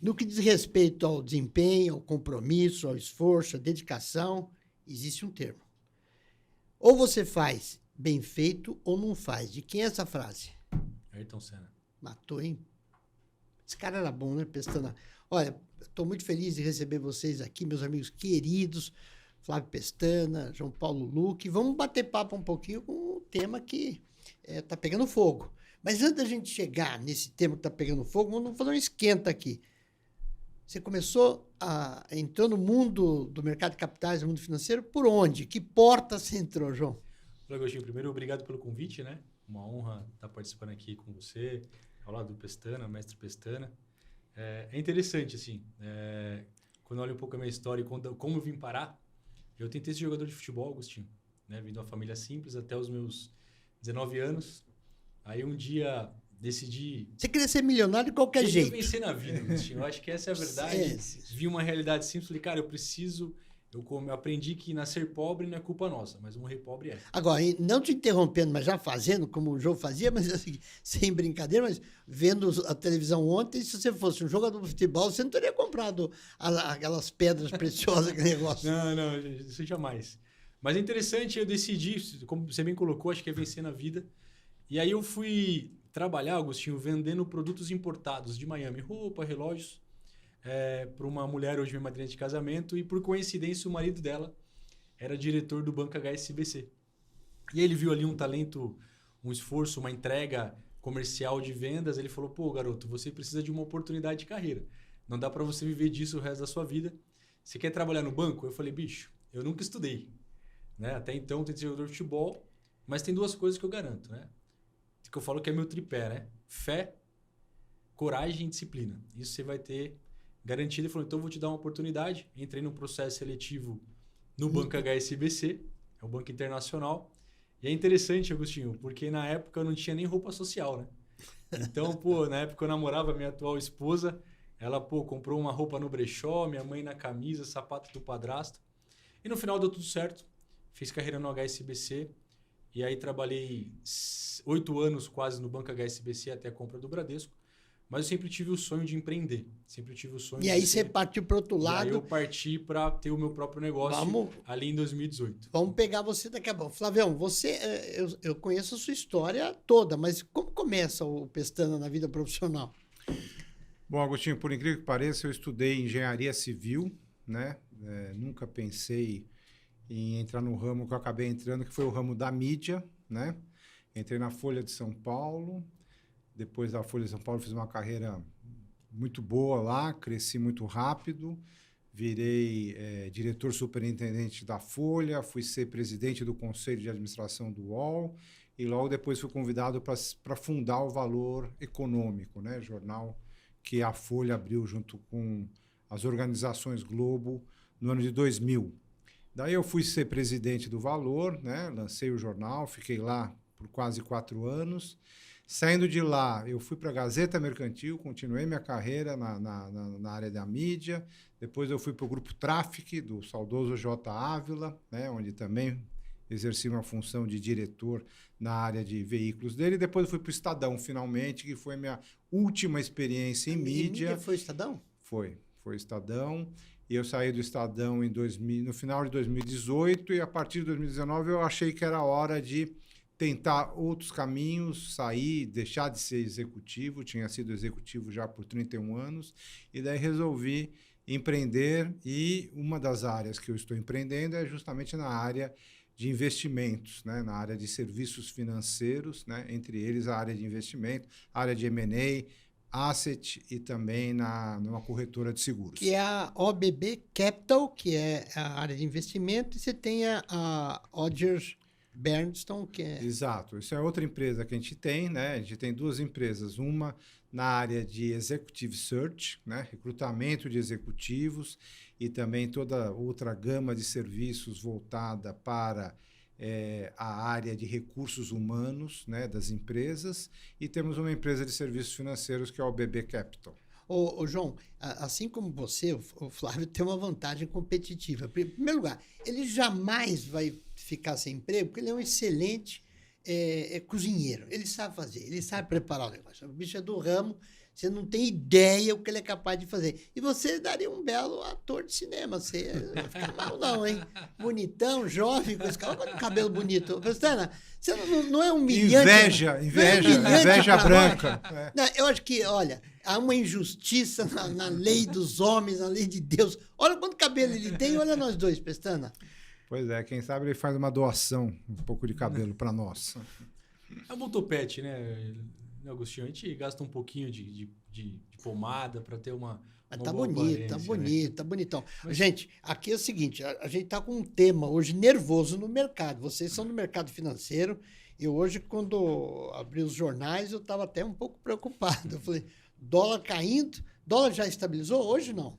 No que diz respeito ao desempenho, ao compromisso, ao esforço, à dedicação, existe um termo. Ou você faz bem feito ou não faz. De quem é essa frase? Ayrton Senna. Matou, hein? Esse cara era bom, né, Pestana? Olha, estou muito feliz de receber vocês aqui, meus amigos queridos, Flávio Pestana, João Paulo Luque. Vamos bater papo um pouquinho com um tema que está pegando fogo. Mas antes da gente chegar nesse tema que está pegando fogo, vamos fazer um esquenta aqui. Você começou entrou no mundo do mercado de capitais, no mundo financeiro, por onde? Que porta você entrou, João? Olá, Agostinho. Primeiro, obrigado pelo convite, né? Uma honra estar participando aqui com você, ao lado do Pestana, mestre Pestana. É interessante, assim, quando eu olho um pouco a minha história e como eu vim parar, eu tentei ser jogador de futebol, Agostinho, né? Vim de uma família simples até os meus 19 anos. Aí um dia decidi... Você queria ser milionário de qualquer jeito. Eu vencer na vida, Agostinho. Eu acho que essa é a verdade. Vi uma realidade simples, falei, cara, eu preciso... Eu aprendi que nascer pobre não é culpa nossa, mas morrer pobre é. Agora, não te interrompendo, mas já fazendo, como o João fazia, mas assim, sem brincadeira, mas vendo a televisão ontem, se você fosse um jogador de futebol, você não teria comprado aquelas pedras preciosas, aquele negócio. Não, isso jamais. Mas é interessante, eu decidi, como você bem colocou, acho que é vencer na vida. E aí eu fui trabalhar, Agostinho, vendendo produtos importados de Miami, roupa, relógios, para uma mulher, hoje minha madrinha de casamento, e por coincidência o marido dela era diretor do Banco HSBC. E ele viu ali um talento, um esforço, uma entrega comercial de vendas, ele falou, pô, garoto, você precisa de uma oportunidade de carreira. Não dá para você viver disso o resto da sua vida. Você quer trabalhar no banco? Eu falei, bicho, eu nunca estudei. Né? Até então, eu tentei ser jogador de futebol, mas tem duas coisas que eu garanto, né? Que eu falo que é meu tripé, né? Fé, coragem e disciplina. Isso você vai ter garantido. Ele falou, então eu vou te dar uma oportunidade. Entrei num processo seletivo no Banco HSBC, é o Banco Internacional. E é interessante, Agostinho, porque na época eu não tinha nem roupa social, né? Então, pô, na época eu namorava a minha atual esposa, ela, pô, comprou uma roupa no brechó, minha mãe na camisa, sapato do padrasto. E no final deu tudo certo. Fiz carreira no HSBC. E aí trabalhei 8 anos quase no Banco HSBC até a compra do Bradesco. Mas eu sempre tive o sonho de empreender. Sempre tive o sonho e aí você partiu para o outro lado. E aí eu parti para ter o meu próprio negócio ali em 2018. Vamos pegar você daqui a pouco. Flavião, você, eu conheço a sua história toda, mas como começa o Pestana na vida profissional? Bom, Agostinho, por incrível que pareça, eu estudei engenharia civil, né? Nunca pensei em entrar no ramo que eu acabei entrando, que foi o ramo da mídia, né? Entrei na Folha de São Paulo. Depois da Folha de São Paulo, fiz uma carreira muito boa lá, cresci muito rápido, virei diretor superintendente da Folha, fui ser presidente do Conselho de Administração do UOL e logo depois fui convidado para fundar o Valor Econômico, né? Jornal que a Folha abriu junto com as organizações Globo no ano de 2000. Daí eu fui ser presidente do Valor, né? Lancei o jornal, fiquei lá por quase 4 anos. Saindo de lá, eu fui para a Gazeta Mercantil, continuei minha carreira na área da mídia. Depois eu fui para o Grupo Traffic, do saudoso J. Ávila, né, onde também exerci uma função de diretor na área de veículos dele. Depois eu fui para o Estadão, finalmente, que foi a minha última experiência em mídia. Foi Estadão? Foi Estadão. E eu saí do Estadão no final de 2018 e a partir de 2019 eu achei que era hora de tentar outros caminhos, sair, deixar de ser executivo, tinha sido executivo já por 31 anos, e daí resolvi empreender, e uma das áreas que eu estou empreendendo é justamente na área de investimentos, né? Na área de serviços financeiros, né? Entre eles a área de investimento, a área de M&A, asset e também numa corretora de seguros. Que é a OBB Capital, que é a área de investimento, e você tem a Odgers Berndstone, que é... Exato. Isso é outra empresa que a gente tem, né? A gente tem duas empresas, uma na área de Executive Search, né? Recrutamento de executivos, e também toda outra gama de serviços voltada para a área de recursos humanos, né? Das empresas, e temos uma empresa de serviços financeiros que é o BB Capital. Ô, João, assim como você, o Flávio tem uma vantagem competitiva. Em primeiro lugar, ele jamais vai ficar sem emprego, porque ele é um excelente cozinheiro. Ele sabe fazer, ele sabe preparar o negócio. O bicho é do ramo. Você não tem ideia o que ele é capaz de fazer. E você daria um belo ator de cinema. Você não fica mal, não, hein? Bonitão, jovem, com esse cabelo bonito. Pestana, você não é humilhante. Inveja branca. Não, eu acho que, olha, há uma injustiça na lei dos homens, na lei de Deus. Olha quanto cabelo ele tem, olha nós dois, Pestana. Pois é, quem sabe ele faz uma doação, um pouco de cabelo para nós. É um bom topete, né, Agostinho? A gente gasta um pouquinho de pomada para ter uma. Mas Uma tá boa bonito, tá aparência, bonito, né? tá bonitão. Mas- Gente, aqui é o seguinte, a gente tá com um tema hoje nervoso no mercado. Vocês são do mercado financeiro e hoje, quando abri os jornais, eu estava até um pouco preocupado. Eu falei, dólar caindo, dólar já estabilizou? Hoje não.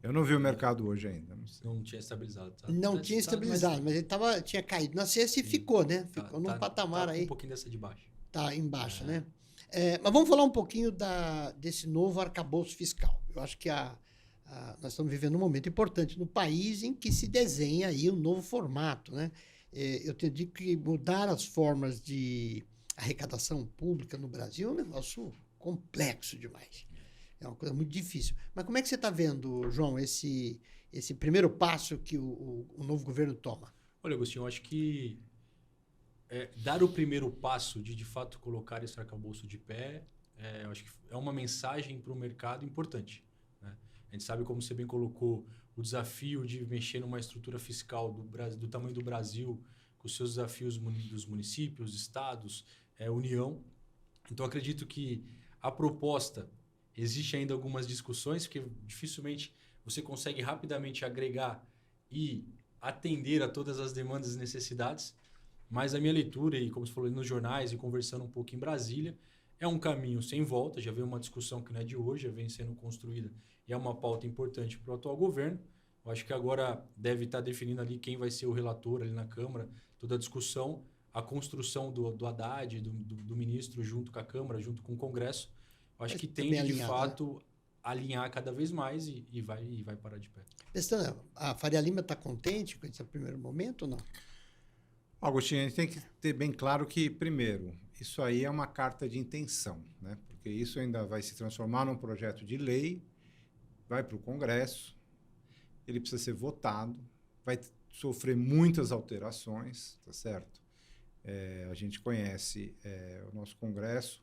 Eu não vi o mercado hoje ainda. Não sei. Não tinha estabilizado. Tá? Não tinha estabilizado, mas ele tinha caído na sexta e ficou, né? Ficou num patamar aí. Um pouquinho dessa de baixo. Tá embaixo, né? Mas vamos falar um pouquinho desse novo arcabouço fiscal. Eu acho que nós estamos vivendo um momento importante no país em que se desenha aí um novo formato, né? Eu tenho dito que mudar as formas de arrecadação pública no Brasil é um negócio complexo demais. É uma coisa muito difícil. Mas como é que você está vendo, João, esse primeiro passo que o novo governo toma? Olha, Agostinho, eu acho que dar o primeiro passo de fato colocar esse arcabouço de pé, eu acho que é uma mensagem para o mercado importante, né? A gente sabe, como você bem colocou, o desafio de mexer numa estrutura fiscal do tamanho do Brasil, com os seus desafios dos municípios, estados, União. Então, acredito que a proposta, existe ainda algumas discussões, porque dificilmente você consegue rapidamente agregar e atender a todas as demandas e necessidades. Mas a minha leitura, e como você falou nos jornais e conversando um pouco em Brasília, é um caminho sem volta. Já veio uma discussão que não é de hoje, já vem sendo construída e é uma pauta importante para o atual governo. Eu acho que agora deve estar definindo ali quem vai ser o relator ali na Câmara, toda a discussão, a construção do Haddad, do ministro junto com a Câmara, junto com o Congresso. Eu acho que tende, de fato, alinhar cada vez mais e vai parar de pé. Pestana, a Faria Lima está contente com esse primeiro momento ou não? Agostinho, a gente tem que ter bem claro que, primeiro, isso aí é uma carta de intenção, né? Porque isso ainda vai se transformar num projeto de lei, vai para o Congresso, ele precisa ser votado, vai sofrer muitas alterações, tá certo? A gente conhece o nosso Congresso.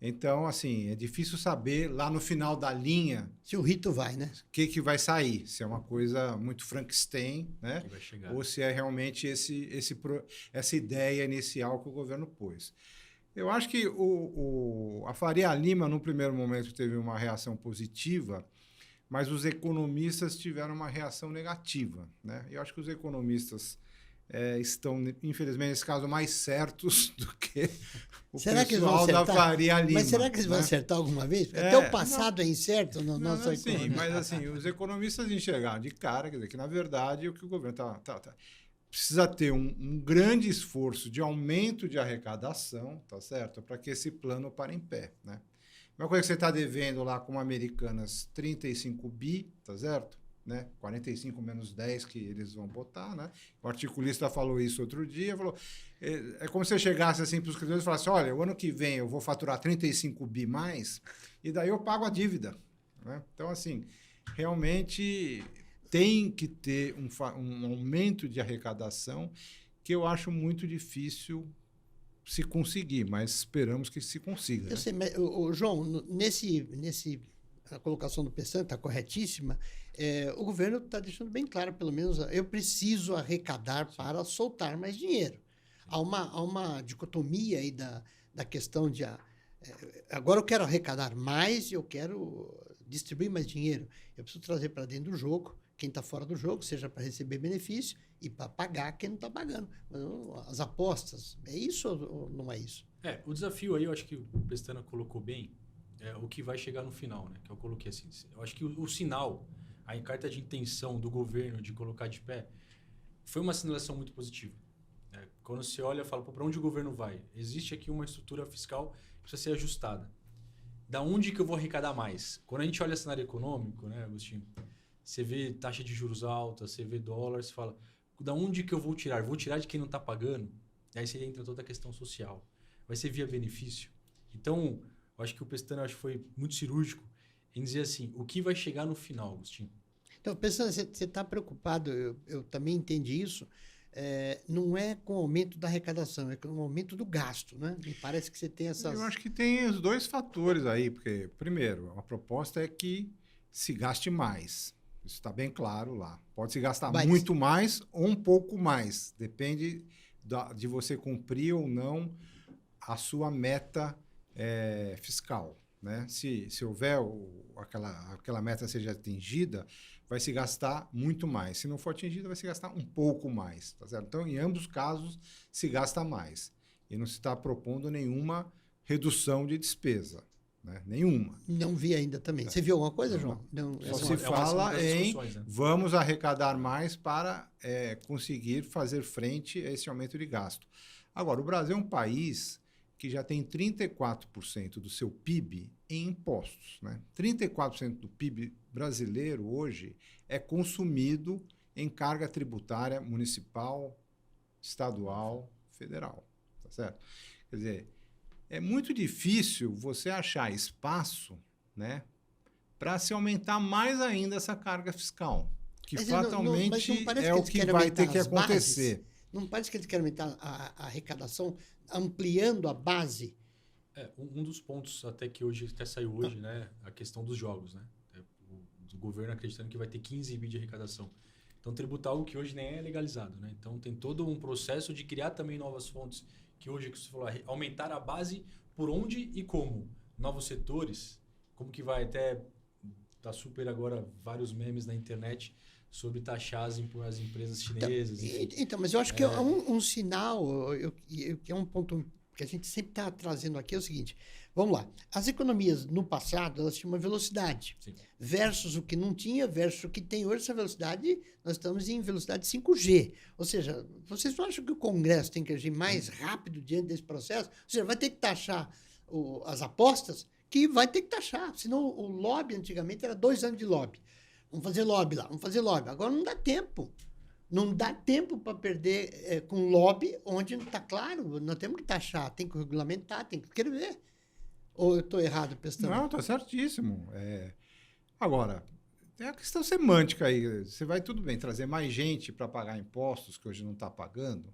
Então, assim, é difícil saber lá no final da linha se o rito vai, né? O que vai sair. Se é uma coisa muito Frankenstein, né? Que vai chegar. Ou se é realmente essa ideia inicial que o governo pôs. Eu acho que a Faria Lima, no primeiro momento, teve uma reação positiva, mas os economistas tiveram uma reação negativa, né? Eu acho que os economistas estão, infelizmente, nesse caso, mais certos do que o pessoal da Faria Lima. Mas será que eles vão acertar alguma vez? Porque até o passado é incerto no nosso economia. Sim, mas assim, os economistas enxergaram de cara, quer dizer, que na verdade o que o governo precisa ter um grande esforço de aumento de arrecadação, tá certo? Para que esse plano pare em pé, né? Uma coisa que você está devendo lá com Americanas, 35 bi, tá certo? Né? 45 menos 10 que eles vão botar, né? O articulista falou isso outro dia, falou, é como se você chegasse assim para os credores e falasse, olha, o ano que vem eu vou faturar 35 bi mais e daí eu pago a dívida, né? Então, assim, realmente tem que ter um aumento de arrecadação que eu acho muito difícil se conseguir, mas esperamos que se consiga. Eu né? sei, mas, João, a colocação do Pestana está corretíssima. O governo está deixando bem claro, pelo menos, eu preciso arrecadar para soltar mais dinheiro. Há uma dicotomia aí da questão de agora eu quero arrecadar mais e eu quero distribuir mais dinheiro. Eu preciso trazer para dentro do jogo quem está fora do jogo, seja para receber benefício e para pagar quem não está pagando. As apostas, é isso ou não é isso? O desafio aí, eu acho que o Pestana colocou bem, o que vai chegar no final, né? Que eu coloquei assim. Eu acho que o sinal, a carta de intenção do governo de colocar de pé, foi uma sinalização muito positiva. Quando você olha e fala, para onde o governo vai? Existe aqui uma estrutura fiscal que precisa ser ajustada. Da onde que eu vou arrecadar mais? Quando a gente olha o cenário econômico, né, Agostinho? Você vê taxa de juros alta, você vê dólar, você fala, da onde que eu vou tirar? Vou tirar de quem não está pagando? Aí você entra toda a questão social. Vai ser via benefício. Então, eu acho que o Pestana foi muito cirúrgico em dizer assim, o que vai chegar no final, Agostinho? Então, pensando, você está preocupado, eu também entendi isso, não é com o aumento da arrecadação, é com o aumento do gasto, né? Me parece que você tem essas... Eu acho que tem os dois fatores aí, porque, primeiro, a proposta é que se gaste mais. Isso está bem claro lá. Pode se gastar muito mais ou um pouco mais. Depende de você cumprir ou não a sua meta fiscal. Né? Se houver aquela meta seja atingida, vai se gastar muito mais. Se não for atingida, vai se gastar um pouco mais. Tá certo? Então, em ambos os casos, se gasta mais. E não se está propondo nenhuma redução de despesa. Né? Nenhuma. Não vi ainda também. Você viu alguma coisa, João? Não, só se fala em vamos arrecadar mais para conseguir fazer frente a esse aumento de gasto. Agora, o Brasil é um país que já tem 34% do seu PIB em impostos. Né? 34% do PIB brasileiro hoje é consumido em carga tributária municipal, estadual, federal. Tá certo? Quer dizer, é muito difícil você achar espaço, né, para se aumentar mais ainda essa carga fiscal, que fatalmente é o que vai ter que acontecer. Não parece que eles querem aumentar a arrecadação ampliando a base? Um dos pontos até que hoje até saiu hoje, né, a questão dos jogos, né? O governo acreditando que vai ter 15 bi de arrecadação. Então, tributar algo que hoje nem é legalizado, né? Então, tem todo um processo de criar também novas fontes, que hoje, que você falou, aumentar a base por onde e como. Novos setores, como que vai até... Tá super agora vários memes na internet sobre taxar as empresas chinesas. Então, mas eu acho que é um sinal, que é um ponto que a gente sempre está trazendo aqui, é o seguinte, vamos lá, as economias no passado, elas tinham uma velocidade, Sim. versus o que não tinha, versus o que tem hoje, essa velocidade, nós estamos em velocidade 5G, ou seja, vocês não acham que o Congresso tem que agir mais rápido diante desse processo? Ou seja, vai ter que taxar as apostas, que vai ter que taxar, senão o lobby antigamente era 2 anos de lobby. Vamos fazer lobby lá, vamos fazer lobby. Agora não dá tempo. Não dá tempo para perder com lobby onde não está claro. Nós temos que taxar, tem que regulamentar, tem que escrever. Ou eu estou errado, Pestana? Não, está certíssimo. Agora, tem a questão semântica aí. Você vai, tudo bem, trazer mais gente para pagar impostos que hoje não está pagando,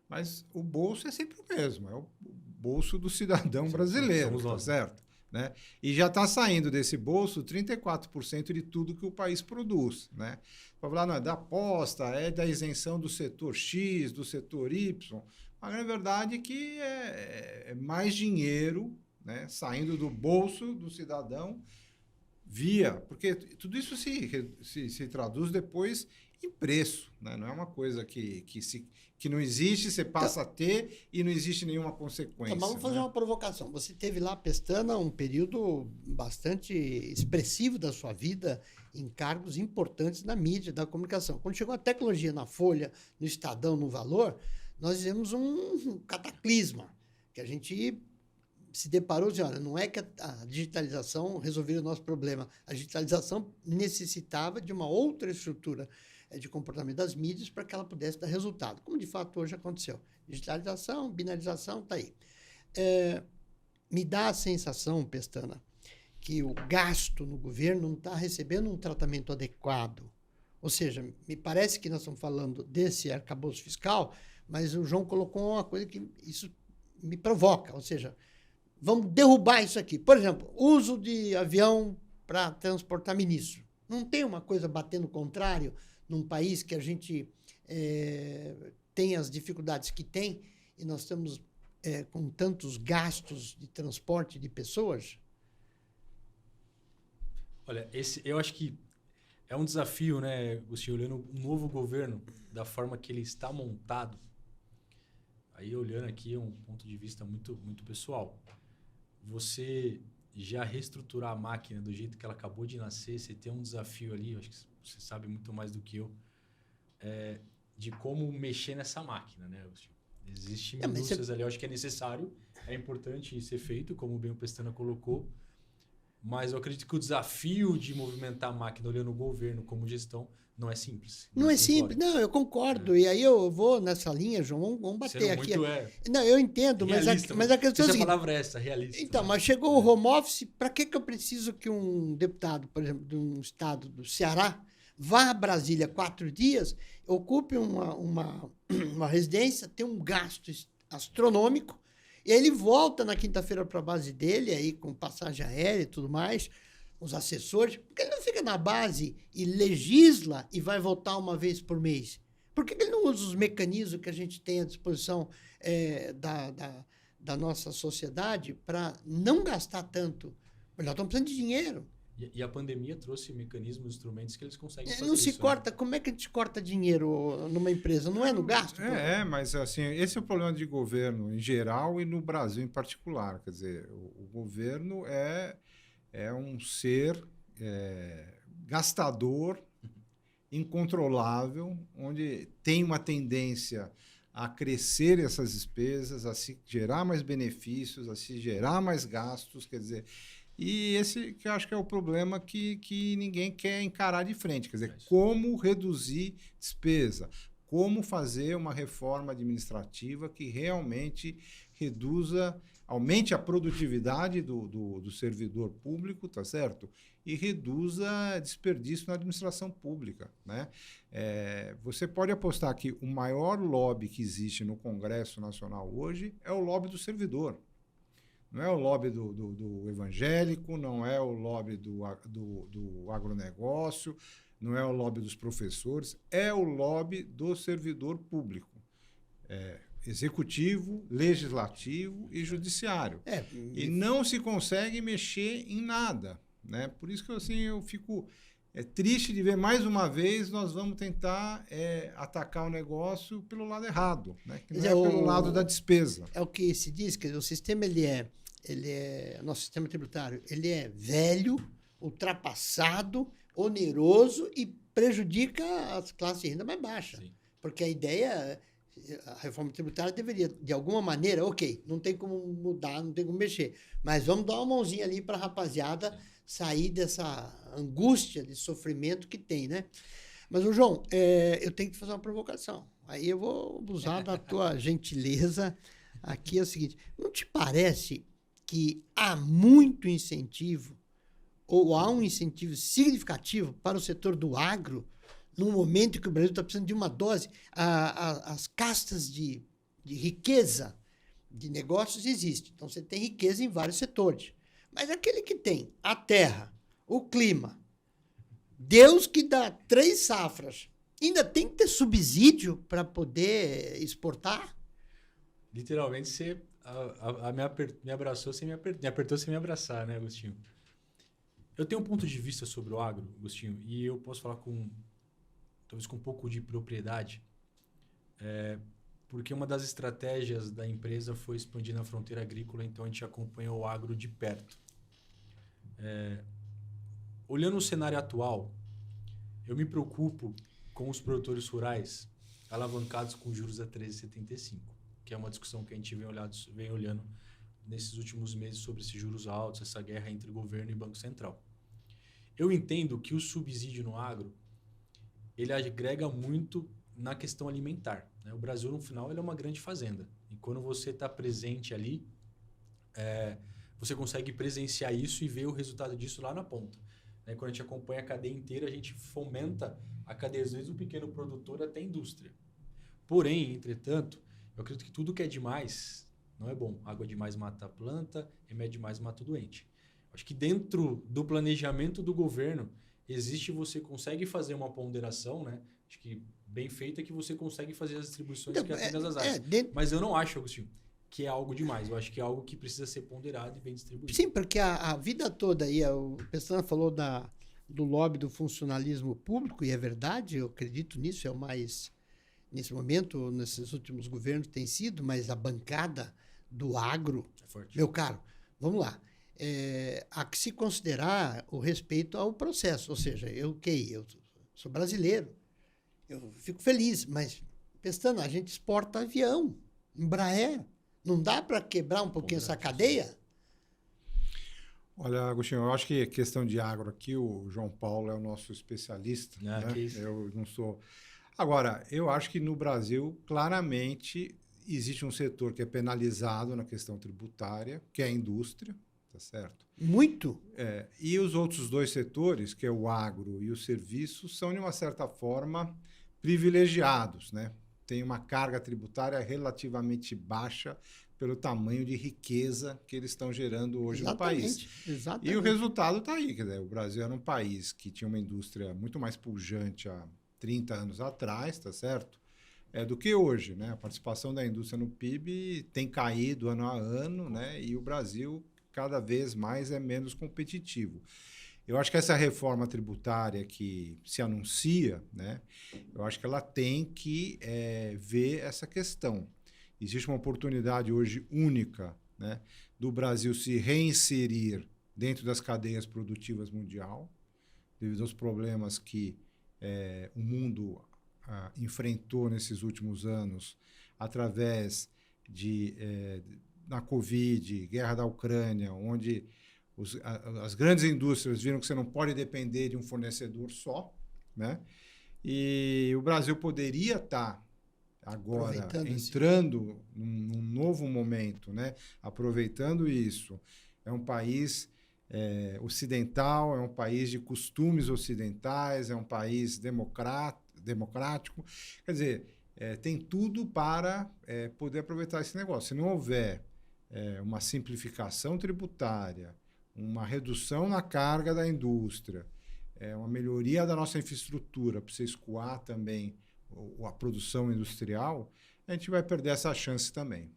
mas o bolso é sempre o mesmo. É o bolso do cidadão brasileiro, tá certo? Né? E já está saindo desse bolso 34% de tudo que o país produz. Né? Para falar, não, é da aposta, é da isenção do setor X, do setor Y. Mas, na verdade, é que é mais dinheiro, né, saindo do bolso do cidadão porque tudo isso se traduz depois em preço. Né? Não é uma coisa que não existe, você passa a ter e não existe nenhuma consequência. Então, vamos fazer uma provocação. Você teve lá, Pestana, um período bastante expressivo da sua vida em cargos importantes na mídia, da comunicação. Quando chegou a tecnologia na Folha, no Estadão, no Valor, nós fizemos um cataclisma, que a gente se deparou e olha, não é que a digitalização resolveria o nosso problema. A digitalização necessitava de uma outra estrutura de comportamento das mídias para que ela pudesse dar resultado, como de fato hoje aconteceu. Digitalização, binarização, está aí. Me dá a sensação, Pestana, que o gasto no governo não está recebendo um tratamento adequado. Ou seja, me parece que nós estamos falando desse arcabouço fiscal, mas o João colocou uma coisa que isso me provoca, ou seja, vamos derrubar isso aqui. Por exemplo, uso de avião para transportar ministro. Não tem uma coisa batendo contrário num país que a gente tem as dificuldades que tem e nós estamos com tantos gastos de transporte de pessoas? Olha, eu acho que é um desafio, né, Agostinho, olhando um novo governo da forma que ele está montado. Aí, olhando aqui, é um ponto de vista muito, muito pessoal. Você já reestruturar a máquina do jeito que ela acabou de nascer, você tem um desafio ali, acho que você sabe muito mais do que eu, de como mexer nessa máquina, né? Existem minúcias ali, eu acho que é necessário, é importante ser feito, como bem o Pestana colocou, Mas eu acredito que o desafio de movimentar a máquina olhando o governo como gestão não é simples. Não é simples. Não, eu concordo. E aí eu vou nessa linha, João, vamos bater Sendo aqui. muito Não, eu entendo, realista, mas a questão é a a seguinte. palavra é essa, realista. Então, mas chegou o home office, para que eu preciso que um deputado, por exemplo, de um estado do Ceará, vá a Brasília 4 dias, ocupe uma residência, tem um gasto astronômico, e aí ele volta na quinta-feira para a base dele, aí com passagem aérea e tudo mais, os assessores, porque ele não fica na base e legisla e vai voltar uma vez por mês? Por que ele não usa os mecanismos que a gente tem à disposição da nossa sociedade para não gastar tanto? Nós estamos precisando de dinheiro. E a pandemia trouxe mecanismos, instrumentos que eles conseguem fazer Não se isso, corta, como é que a gente corta dinheiro numa empresa? Não é no gasto? Mas assim, esse é o problema de governo em geral e no Brasil em particular. Quer dizer, o governo é um ser gastador, incontrolável, onde tem uma tendência a crescer essas despesas, a se gerar mais benefícios, a se gerar mais gastos, quer dizer... E esse que eu acho que é o problema que ninguém quer encarar de frente. Quer dizer, como reduzir despesa, como fazer uma reforma administrativa que realmente aumente a produtividade do servidor público, tá certo? E reduza desperdício na administração pública, né? Você pode apostar que o maior lobby que existe no Congresso Nacional hoje é o lobby do servidor. Não é o lobby do evangélico, não é o lobby do agronegócio, não é o lobby dos professores, é o lobby do servidor público. Executivo, legislativo e judiciário. E não se consegue mexer em nada, né? Por isso que assim, eu fico triste de ver, mais uma vez, nós vamos tentar atacar o negócio pelo lado errado, né? Que não pelo lado da despesa. É o que se diz, que o sistema, nosso sistema tributário, ele é velho, ultrapassado, oneroso e prejudica as classes de renda mais baixa. Sim. Porque a ideia, a reforma tributária deveria, de alguma maneira, ok, não tem como mudar, não tem como mexer, mas vamos dar uma mãozinha ali para a rapaziada sair dessa angústia de sofrimento que tem, né? Mas, João, eu tenho que fazer uma provocação. Aí eu vou abusar da tua gentileza. Aqui é o seguinte, não te parece que há muito incentivo, ou há um incentivo significativo para o setor do agro, num momento em que o Brasil está precisando de uma dose? As castas de riqueza de negócios existem. Então, você tem riqueza em vários setores. Mas aquele que tem a terra, o clima, Deus que dá 3 safras, ainda tem que ter subsídio para poder exportar? Literalmente, você me abraçou sem me apertar. Me apertou sem me abraçar, né, Agostinho? Eu tenho um ponto de vista sobre o agro, Agostinho, e eu posso falar talvez com um pouco de propriedade, porque uma das estratégias da empresa foi expandir na fronteira agrícola, então a gente acompanha o agro de perto. Olhando o cenário atual, eu me preocupo com os produtores rurais alavancados com juros a 13,75, que é uma discussão que a gente vem olhando nesses últimos meses sobre esses juros altos, essa guerra entre governo e Banco Central. Eu entendo que o subsídio no agro, ele agrega muito na questão alimentar, né? O Brasil, no final, ele é uma grande fazenda. E quando você está presente ali, você consegue presenciar isso e ver o resultado disso lá na ponta. Né? Quando a gente acompanha a cadeia inteira, a gente fomenta a cadeia, às vezes, do pequeno produtor até a indústria. Porém, entretanto, eu acredito que tudo que é demais não é bom. Água demais mata a planta, remédio demais mata o doente. Acho que dentro do planejamento do governo, você consegue fazer uma ponderação, né? Acho que bem feita, que você consegue fazer as distribuições que atendem as áreas. Mas eu não acho, Agostinho, que é algo demais. Eu acho que é algo que precisa ser ponderado e bem distribuído. Sim, porque a vida toda aí, o Pestana falou do lobby do funcionalismo público, e é verdade, eu acredito nisso, é o mais, nesse momento, nesses últimos governos tem sido, mas a bancada do agro, é forte. Meu caro, vamos lá. Há que se considerar o respeito ao processo, ou seja, eu sou brasileiro, eu fico feliz, mas, Pestana, a gente exporta avião, Embraer, não dá para quebrar um pouquinho essa cadeia? Olha, Agostinho, eu acho que questão de agro aqui, o João Paulo é o nosso especialista, Ah, né? que isso. Eu não sou... Agora, eu acho que no Brasil, claramente, existe um setor que é penalizado na questão tributária, que é a indústria, tá certo? Muito? E os outros dois setores, que é o agro e o serviço, são, de uma certa forma, privilegiados, né? Tem uma carga tributária relativamente baixa pelo tamanho de riqueza que eles estão gerando hoje no país. Exatamente. E o resultado está aí. Quer dizer, o Brasil era um país que tinha uma indústria muito mais pujante há 30 anos atrás, tá certo? Do que hoje, né? A participação da indústria no PIB tem caído ano a ano, né? E o Brasil cada vez mais é menos competitivo. Eu acho que essa reforma tributária que se anuncia, né? Eu acho que ela tem que ver essa questão. Existe uma oportunidade hoje única, né, do Brasil se reinserir dentro das cadeias produtivas mundial, devido aos problemas que o mundo enfrentou nesses últimos anos, através da Covid, guerra da Ucrânia, onde as grandes indústrias viram que você não pode depender de um fornecedor só, né? E o Brasil poderia estar agora entrando num novo momento, né? Aproveitando isso. É um país ocidental, é um país de costumes ocidentais, é um país democrático. Quer dizer, tem tudo para poder aproveitar esse negócio. Se não houver uma simplificação tributária, uma redução na carga da indústria, uma melhoria da nossa infraestrutura para você escoar também a produção industrial, a gente vai perder essa chance também.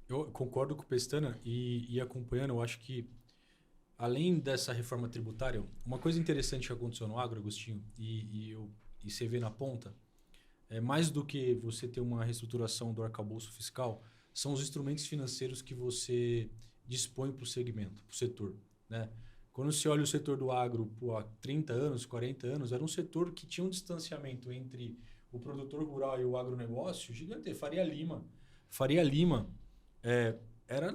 Eu concordo com o Pestana e acompanhando, eu acho que, além dessa reforma tributária, uma coisa interessante que aconteceu no agro, Agostinho, e você vê na ponta, mais do que você ter uma reestruturação do arcabouço fiscal, são os instrumentos financeiros que você dispõe para o segmento, para o setor, né? Quando se olha o setor do agro há 30 anos, 40 anos, era um setor que tinha um distanciamento entre o produtor rural e o agronegócio gigante. Faria Lima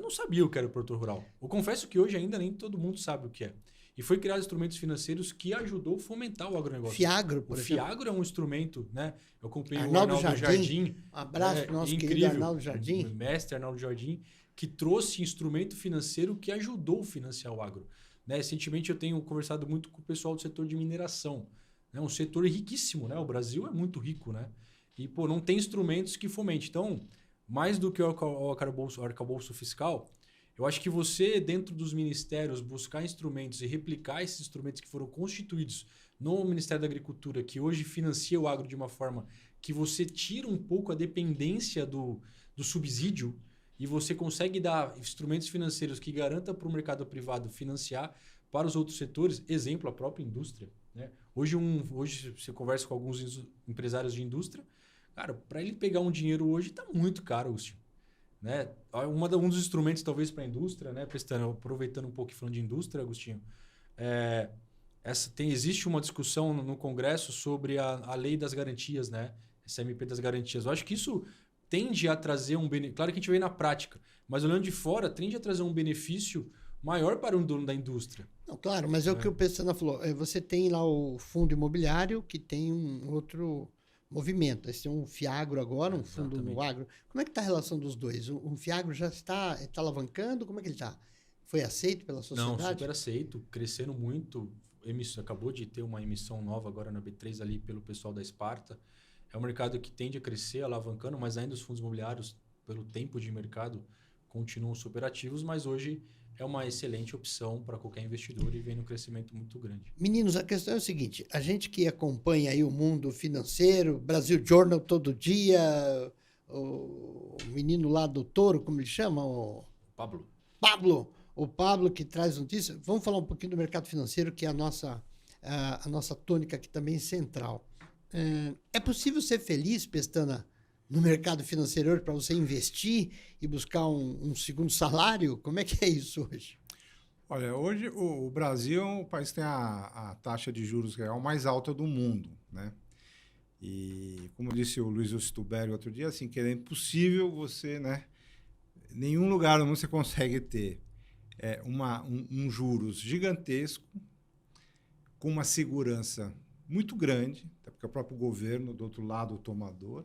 não sabia o que era o produtor rural. Eu confesso que hoje ainda nem todo mundo sabe o que é. E foi criado instrumentos financeiros que ajudou a fomentar o agronegócio. Fiagro, por exemplo. O Fiagro é um instrumento, né? Eu acompanhei Arnaldo o Arnaldo Jardim. Um abraço para o nosso incrível, querido Arnaldo Jardim. O mestre Arnaldo Jardim, que trouxe instrumento financeiro que ajudou a financiar o agro. Né? Recentemente eu tenho conversado muito com o pessoal do setor de mineração. Né? Um setor riquíssimo, né? O Brasil é muito rico, né? E não tem instrumentos que fomentem. Então, mais do que o arcabouço fiscal, eu acho que você, dentro dos ministérios, buscar instrumentos e replicar esses instrumentos que foram constituídos no Ministério da Agricultura, que hoje financia o agro de uma forma que você tira um pouco a dependência do subsídio e você consegue dar instrumentos financeiros que garantam para o mercado privado financiar para os outros setores, exemplo, a própria indústria. Né? Hoje você conversa com alguns empresários de indústria, cara, para ele pegar um dinheiro hoje está muito caro, Agostinho. Né? Um dos instrumentos, talvez, para a indústria, né, Pestana, aproveitando um pouco e falando de indústria, Agostinho, existe uma discussão no Congresso sobre a lei das garantias, né? Essa MP das garantias. Eu acho que isso tende a trazer um benefício. Claro que a gente vê na prática, mas olhando de fora, tende a trazer um benefício maior para o dono da indústria. Não, claro, mas é o que o Pestana falou. Você tem lá o fundo imobiliário, que tem um outro movimento. Esse é um Fiagro agora, um fundo no agro. Como é que está a relação dos dois? O Fiagro já está alavancando? Como é que ele está? Foi aceito pela sociedade? Não, super aceito, crescendo muito. Acabou de ter uma emissão nova agora na B3 ali pelo pessoal da Esparta. É um mercado que tende a crescer, alavancando, mas ainda os fundos imobiliários, pelo tempo de mercado, continuam super ativos, mas hoje é uma excelente opção para qualquer investidor e vem num crescimento muito grande. Meninos, a questão é o seguinte, a gente que acompanha aí o mundo financeiro, Brasil Journal todo dia, o menino lá do Toro, como ele chama? Pablo. O Pablo que traz notícias. Vamos falar um pouquinho do mercado financeiro, que é a nossa tônica aqui também central. É possível ser feliz, Pestana, no mercado financeiro hoje para você investir e buscar um segundo salário? Como é que é isso hoje? Olha, hoje o Brasil é o país que tem a taxa de juros real mais alta do mundo, né? E como disse o Luiz Stuberi outro dia, assim, que é impossível você, né? Nenhum lugar no mundo você consegue ter um juros gigantesco, com uma segurança muito grande, até porque é o próprio governo, do outro lado, o tomador,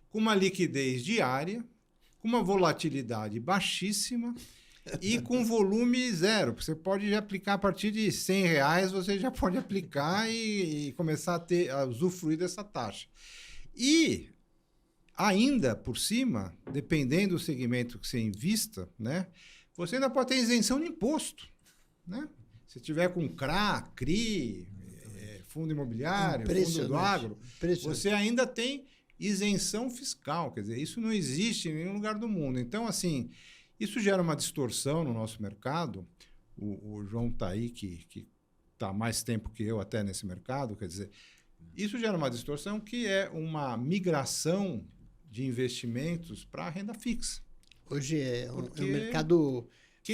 com uma liquidez diária, com uma volatilidade baixíssima e com volume zero. Você pode aplicar a partir de R$100, você já pode aplicar e começar a usufruir dessa taxa. E ainda por cima, dependendo do segmento que você invista, né, você ainda pode ter isenção de imposto, né? Se tiver com CRA, CRI, fundo imobiliário, fundo do agro, você ainda tem isenção fiscal. Quer dizer, isso não existe em nenhum lugar do mundo. Então, assim, isso gera uma distorção no nosso mercado. O João está aí, que está há mais tempo que eu até nesse mercado. Quer dizer, isso gera uma distorção que é uma migração de investimentos para a renda fixa. Hoje é um mercado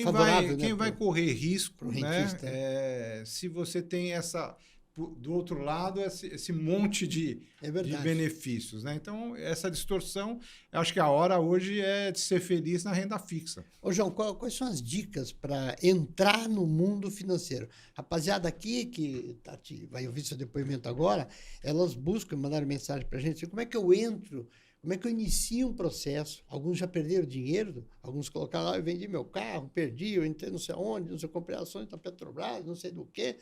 favorável, quem vai correr risco, né, rentista. se você tem do outro lado, esse monte de benefícios, né? Então, essa distorção, eu acho que a hora hoje é de ser feliz na renda fixa. Ô, João, quais são as dicas para entrar no mundo financeiro? Rapaziada aqui, que Tati vai ouvir seu depoimento agora, elas buscam, mandaram mensagem para a gente, como é que eu entro, como é que eu inicio um processo? Alguns já perderam dinheiro, alguns colocaram lá, eu vendi meu carro, perdi, eu entrei não sei aonde, não sei, eu comprei ações da Petrobras, não sei do quê.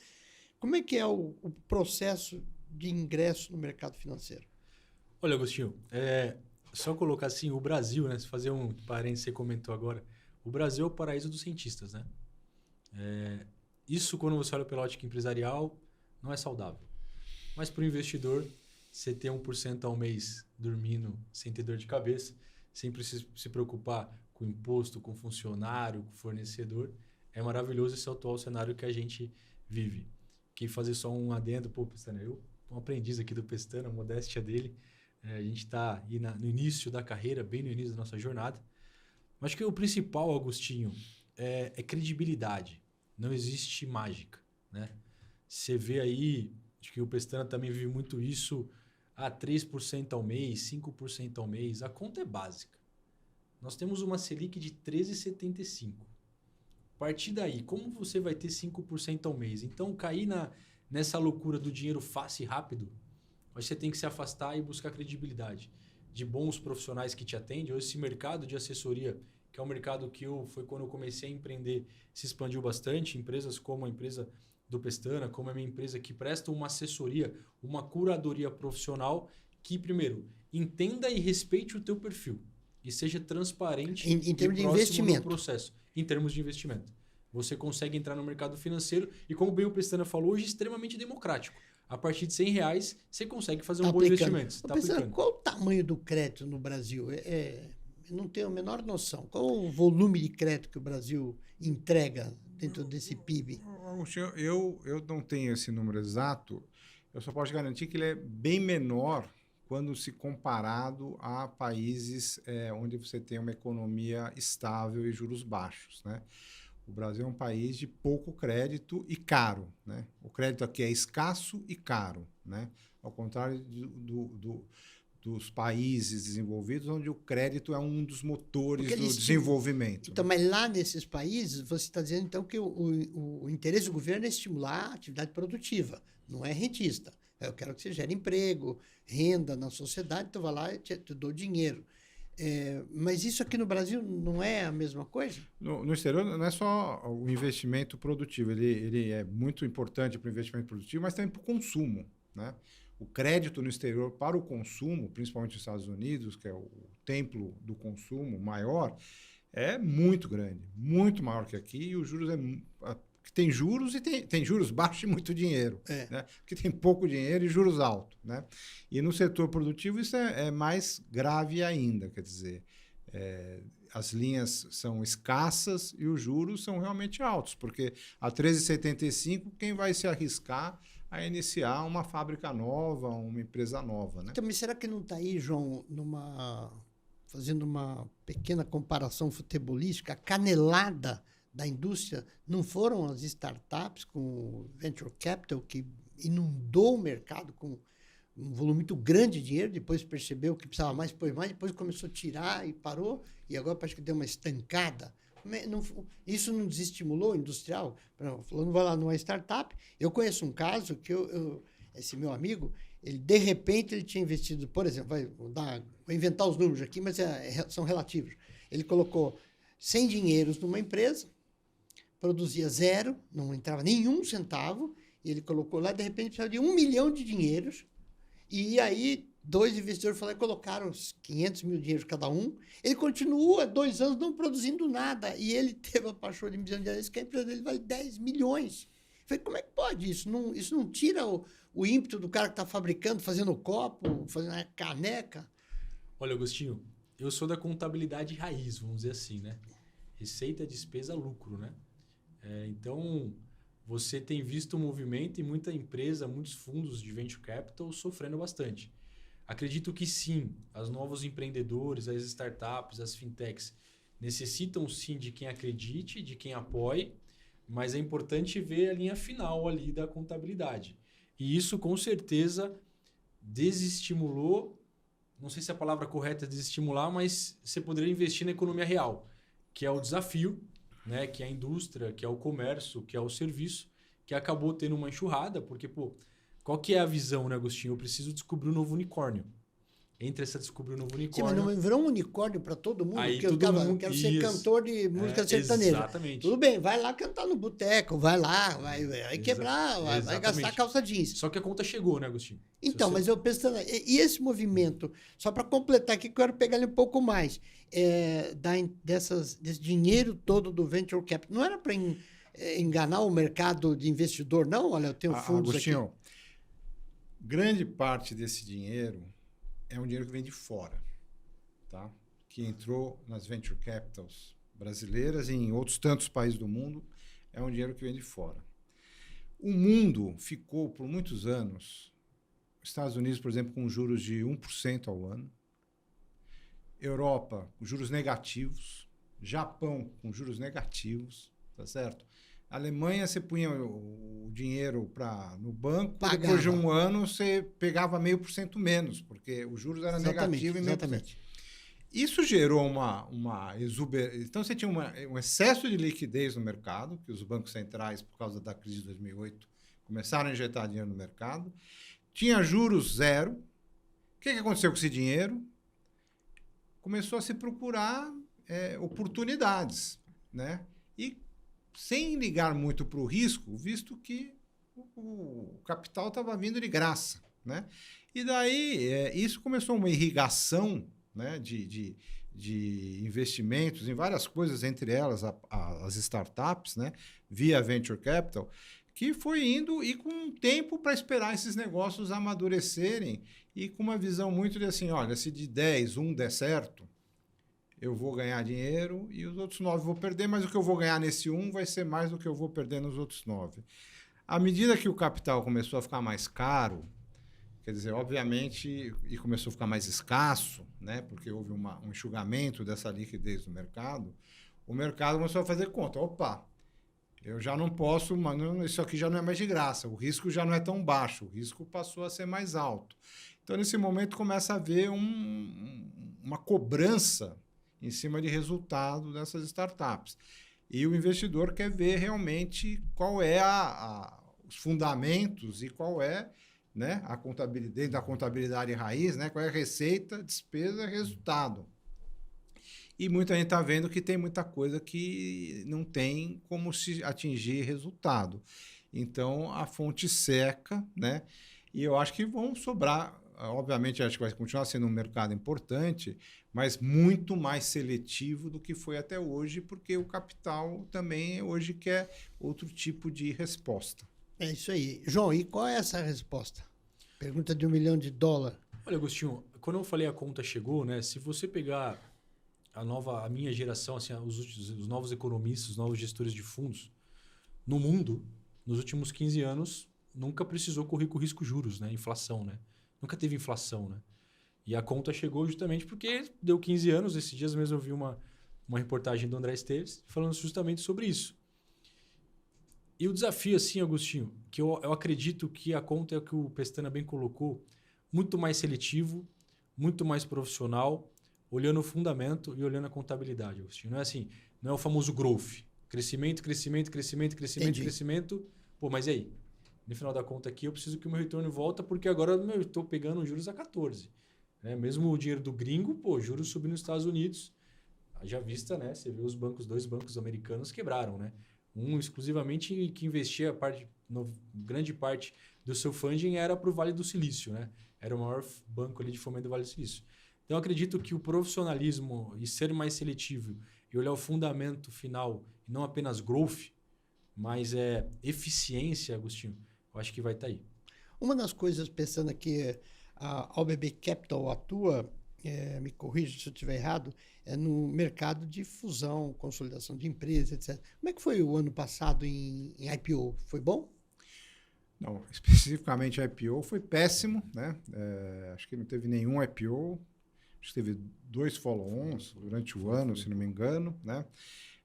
Como é que é o processo de ingresso no mercado financeiro? Olha, Agostinho, só colocar assim, o Brasil, né? Se fazer um parênteses, você comentou agora, o Brasil é o paraíso dos cientistas, né? Isso, quando você olha pela ótica empresarial, não é saudável. Mas para o investidor, você ter 1% ao mês dormindo sem ter dor de cabeça, sem precisar se preocupar com imposto, com funcionário, com fornecedor, é maravilhoso esse atual cenário que a gente vive. Que fazer só um adendo, Pestana, eu um aprendiz aqui do Pestana, a modéstia dele, a gente está aí no início da carreira, bem no início da nossa jornada, mas acho que o principal, Agostinho, é credibilidade, não existe mágica, né? Você vê aí, acho que o Pestana também vive muito isso, 3% ao mês, 5% ao mês, a conta é básica. Nós temos uma Selic de 13,75%. A partir daí, como você vai ter 5% ao mês? Então, cair nessa loucura do dinheiro fácil e rápido, você tem que se afastar e buscar credibilidade de bons profissionais que te atendem. Esse mercado de assessoria, que é um mercado que foi quando eu comecei a empreender, se expandiu bastante. Empresas como a empresa do Pestana, como a minha empresa, que prestam uma assessoria, uma curadoria profissional que, primeiro, entenda e respeite o teu perfil e seja transparente em termos de próximo investimento. do processo. Em termos de investimento. Você consegue entrar no mercado financeiro e, como bem o Pestana falou, hoje é extremamente democrático. A partir de R$100, você consegue fazer um bom investimento. Pestana, qual o tamanho do crédito no Brasil? Eu não tenho a menor noção. Qual o volume de crédito que o Brasil entrega dentro desse PIB? Eu não tenho esse número exato. Eu só posso garantir que ele é bem menor quando se comparado a países onde você tem uma economia estável e juros baixos, né? O Brasil é um país de pouco crédito e caro, né? O crédito aqui é escasso e caro, né? Ao contrário dos países desenvolvidos, onde o crédito é um dos motores do desenvolvimento. Então, mas lá nesses países, você está dizendo então que o interesse do governo é estimular a atividade produtiva, não é rentista. Eu quero que você gere emprego, renda na sociedade, então vai lá e te dou dinheiro. Mas isso aqui no Brasil não é a mesma coisa? No exterior não é só o investimento produtivo, ele é muito importante para o investimento produtivo, mas também para o consumo, né? O crédito no exterior para o consumo, principalmente nos Estados Unidos, que é o templo do consumo maior, é muito grande, muito maior que aqui, e os juros tem juros e tem juros baixos e muito dinheiro, né? Porque tem pouco dinheiro e juros altos, né? E no setor produtivo isso é mais grave ainda, quer dizer, as linhas são escassas e os juros são realmente altos, porque a 13,75 quem vai se arriscar a iniciar uma fábrica nova, uma empresa nova, né? Então, mas será que não está aí, João, fazendo uma pequena comparação futebolística, a canelada da indústria não foram as startups com o venture capital que inundou o mercado com um volume muito grande de dinheiro, depois percebeu que precisava mais, depois começou a tirar e parou, e agora parece que deu uma estancada. Isso não desestimulou o industrial? Falando, vai lá numa startup. Eu conheço um caso que esse meu amigo, ele de repente ele tinha investido, por exemplo, vou inventar os números aqui, mas são relativos. Ele colocou 100 dinheiros numa empresa, produzia zero, não entrava nenhum centavo, e ele colocou lá, de repente precisava de 1 milhão de dinheiros, e aí 2 investidores colocaram os 500 mil dinheiros cada um. Ele continua 2 anos não produzindo nada. E ele teve a paixão de milhão de reais, que a empresa dele vale 10 milhões. Eu falei, como é que pode isso? Isso não tira o ímpeto do cara que está fabricando, fazendo copo, fazendo a caneca? Olha, Agostinho, eu sou da contabilidade raiz, vamos dizer assim, né? Receita, despesa, lucro, né? Então, você tem visto o movimento e muita empresa, muitos fundos de venture capital sofrendo bastante. Acredito que sim, os novos empreendedores, as startups, as fintechs necessitam sim de quem acredite, de quem apoie, mas é importante ver a linha final ali da contabilidade. E isso com certeza desestimulou, não sei se a palavra correta é desestimular, mas você poderia investir na economia real, que é o desafio, né? Que é a indústria, que é o comércio, que é o serviço, que acabou tendo uma enxurrada, porque, qual que é a visão, né, Agostinho? Eu preciso descobrir um novo unicórnio. Entre essa descobrir um novo unicórnio... Sim, mas não virou um unicórnio para todo mundo? Aí porque todo mundo... quero ser cantor de música sertaneja. Exatamente. Tudo bem, vai lá cantar no boteco, vai lá, vai quebrar, vai gastar calça jeans. Só que a conta chegou, né, Agostinho? Então, mas eu pensando... E esse movimento, só para completar aqui, que eu quero pegar ele um pouco mais, desse dinheiro todo do Venture Capital, não era para enganar o mercado de investidor, não? Olha, eu tenho fundos Agostinho, aqui. Grande parte desse dinheiro é um dinheiro que vem de fora, tá? Que entrou nas venture capitals brasileiras e em outros tantos países do mundo, é um dinheiro que vem de fora. O mundo ficou por muitos anos, Estados Unidos, por exemplo, com juros de 1% ao ano, Europa com juros negativos, Japão com juros negativos, tá certo? Alemanha, você punha o dinheiro no banco, depois de um ano você pegava 0,5% menos, porque os juros eram negativos e 0,5%. Isso gerou uma exuberância. Então, você tinha um excesso de liquidez no mercado, que os bancos centrais, por causa da crise de 2008, começaram a injetar dinheiro no mercado. Tinha juros zero. O que aconteceu com esse dinheiro? Começou a se procurar oportunidades, né? E sem ligar muito para o risco, visto que o capital estava vindo de graça, né? E daí isso começou uma irrigação, né, de investimentos em várias coisas, entre elas as startups, né, via Venture Capital, que foi indo e com tempo para esperar esses negócios amadurecerem e com uma visão muito de assim, olha, se de 10, um der certo, eu vou ganhar dinheiro e os outros 9 vou perder, mas o que eu vou ganhar nesse 1 vai ser mais do que eu vou perder nos outros 9. À medida que o capital começou a ficar mais caro, quer dizer, obviamente, e começou a ficar mais escasso, né, porque houve um enxugamento dessa liquidez no mercado, o mercado começou a fazer conta. Opa, eu já não posso, isso aqui já não é mais de graça, o risco já não é tão baixo, o risco passou a ser mais alto. Então, nesse momento, começa a haver uma cobrança em cima de resultado dessas startups. E o investidor quer ver realmente qual é os fundamentos e qual é, né, a contabilidade, dentro da contabilidade raiz, né, qual é a receita, despesa, resultado. E muita gente está vendo que tem muita coisa que não tem como se atingir resultado. Então, a fonte seca, né? E eu acho que vão sobrar, obviamente, acho que vai continuar sendo um mercado importante, mas muito mais seletivo do que foi até hoje, porque o capital também hoje quer outro tipo de resposta. É isso aí. João, e qual é essa resposta? Pergunta de $1 milhão. Olha, Agostinho, quando eu falei a conta chegou, né? Se você pegar a minha geração, assim, os novos economistas, os novos gestores de fundos, no mundo, nos últimos 15 anos, nunca precisou correr com risco juros, né? Inflação, né? Nunca teve inflação, né? E a conta chegou justamente porque deu 15 anos. Esses dias mesmo eu vi uma reportagem do André Esteves falando justamente sobre isso. E o desafio, assim, Agostinho, que eu acredito que a conta é o que o Pestana bem colocou, muito mais seletivo, muito mais profissional, olhando o fundamento e olhando a contabilidade, Agostinho. Não é assim, não é o famoso growth. Crescimento, crescimento, crescimento, crescimento, Entendi. crescimento. Pô, mas e aí? No final da conta aqui, eu preciso que o meu retorno volta, porque agora eu estou pegando juros a 14. Né? Mesmo o dinheiro do gringo, pô, juros subindo nos Estados Unidos, haja vista, né? Você vê os bancos, 2 bancos americanos quebraram, né? Um exclusivamente que investia grande parte do seu funding era para o Vale do Silício, né? Era o maior banco ali de fomento do Vale do Silício. Então, eu acredito que o profissionalismo e ser mais seletivo e olhar o fundamento final, e não apenas growth, mas eficiência, Agostinho, eu acho que vai estar aí. Uma das coisas, pensando aqui, a OBB Capital atua, me corrija se eu estiver errado, é no mercado de fusão, consolidação de empresas, etc. Como é que foi o ano passado em IPO? Foi bom? Não, especificamente a IPO foi péssimo, né? Acho que não teve nenhum IPO, acho que teve 2 follow-ons durante o ano, se não me engano, né?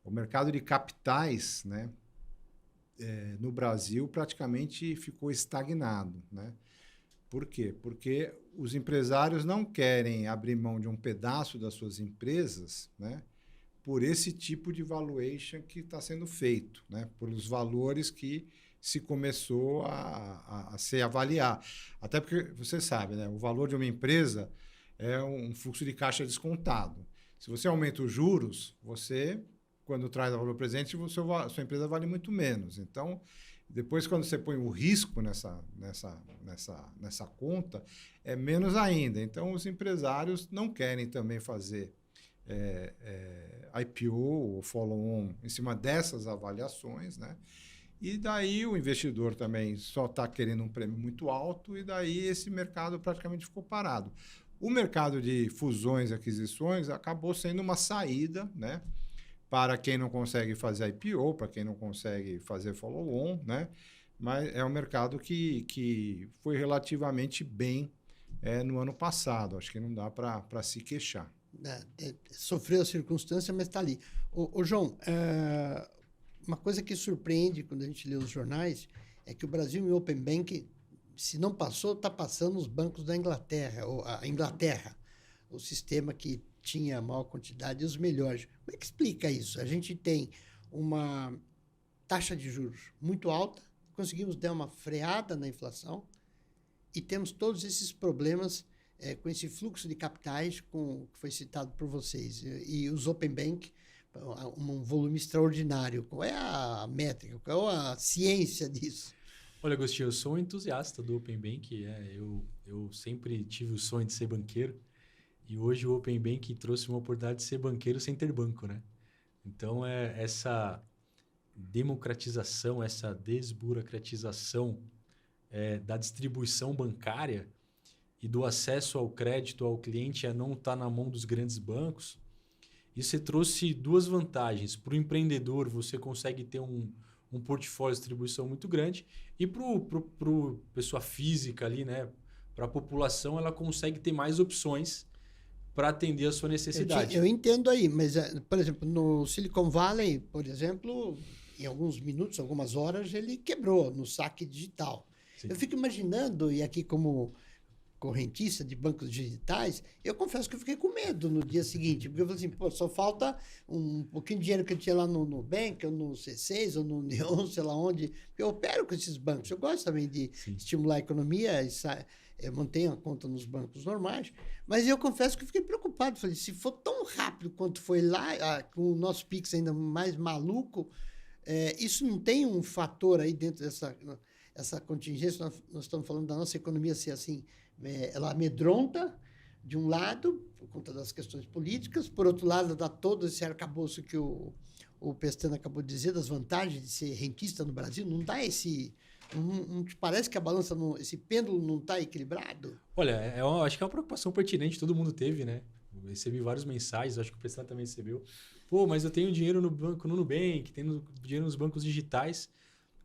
O mercado de capitais, né? No Brasil praticamente ficou estagnado, né? Por quê? Porque os empresários não querem abrir mão de um pedaço das suas empresas, né? Por esse tipo de valuation que está sendo feito, né? Pelos valores que se começou a se avaliar. Até porque, você sabe, né? O valor de uma empresa é um fluxo de caixa descontado. Se você aumenta os juros, você, quando traz o valor presente, sua empresa vale muito menos. Então, depois, quando você põe o risco nessa conta, é menos ainda. Então, os empresários não querem também fazer IPO ou follow-on em cima dessas avaliações, né? E daí o investidor também só está querendo um prêmio muito alto e daí esse mercado praticamente ficou parado. O mercado de fusões e aquisições acabou sendo uma saída, né? Para quem não consegue fazer IPO, para quem não consegue fazer follow-on, né? Mas é um mercado que foi relativamente bem no ano passado. Acho que não dá para se queixar. Sofreu a circunstância, mas está ali. Ô João, uma coisa que surpreende quando a gente lê os jornais é que o Brasil em Open Bank, se não passou, está passando os bancos da Inglaterra, ou a Inglaterra, o sistema que tinha a maior quantidade e os melhores. Como é que explica isso? A gente tem uma taxa de juros muito alta, conseguimos dar uma freada na inflação e temos todos esses problemas com esse fluxo de capitais que foi citado por vocês. E os Open Bank, um volume extraordinário. Qual é a métrica? Qual é a ciência disso? Olha, Agostinho, eu sou um entusiasta do Open Bank. Eu sempre tive o sonho de ser banqueiro. E hoje o Open Bank trouxe uma oportunidade de ser banqueiro sem ter banco, né? Então, essa democratização, essa desburocratização da distribuição bancária e do acesso ao crédito ao cliente a não estar na mão dos grandes bancos, isso trouxe 2 vantagens. Para o empreendedor, você consegue ter um portfólio de distribuição muito grande e para a pessoa física ali, né? Para a população, ela consegue ter mais opções para atender a sua necessidade. Eu entendo aí, mas, por exemplo, no Silicon Valley, por exemplo, em alguns minutos, algumas horas, ele quebrou no saque digital. Sim. Eu fico imaginando, e aqui como correntista de bancos digitais, eu confesso que eu fiquei com medo no dia seguinte, porque eu falei assim, pô, só falta um pouquinho de dinheiro que eu tinha lá no Nubank, ou no C6, ou no Neon, sei lá onde, porque eu opero com esses bancos. Eu gosto também de estimular a economia, eu mantenho a conta nos bancos normais, mas eu confesso que eu fiquei preocupado. Falei, se for tão rápido quanto foi lá, com o nosso Pix ainda mais maluco, isso não tem um fator aí dentro dessa contingência? Nós estamos falando da nossa economia ser assim, ela amedronta, de um lado, por conta das questões políticas, por outro lado, dá todo esse arcabouço que o Pestana acabou de dizer, das vantagens de ser rentista no Brasil, não dá esse... Não te parece que a balança, esse pêndulo não está equilibrado? Olha, acho que é uma preocupação pertinente, todo mundo teve, né? Eu recebi várias mensagens, acho que o Pestana também recebeu. Pô, mas eu tenho dinheiro no banco, no Nubank, tenho dinheiro nos bancos digitais.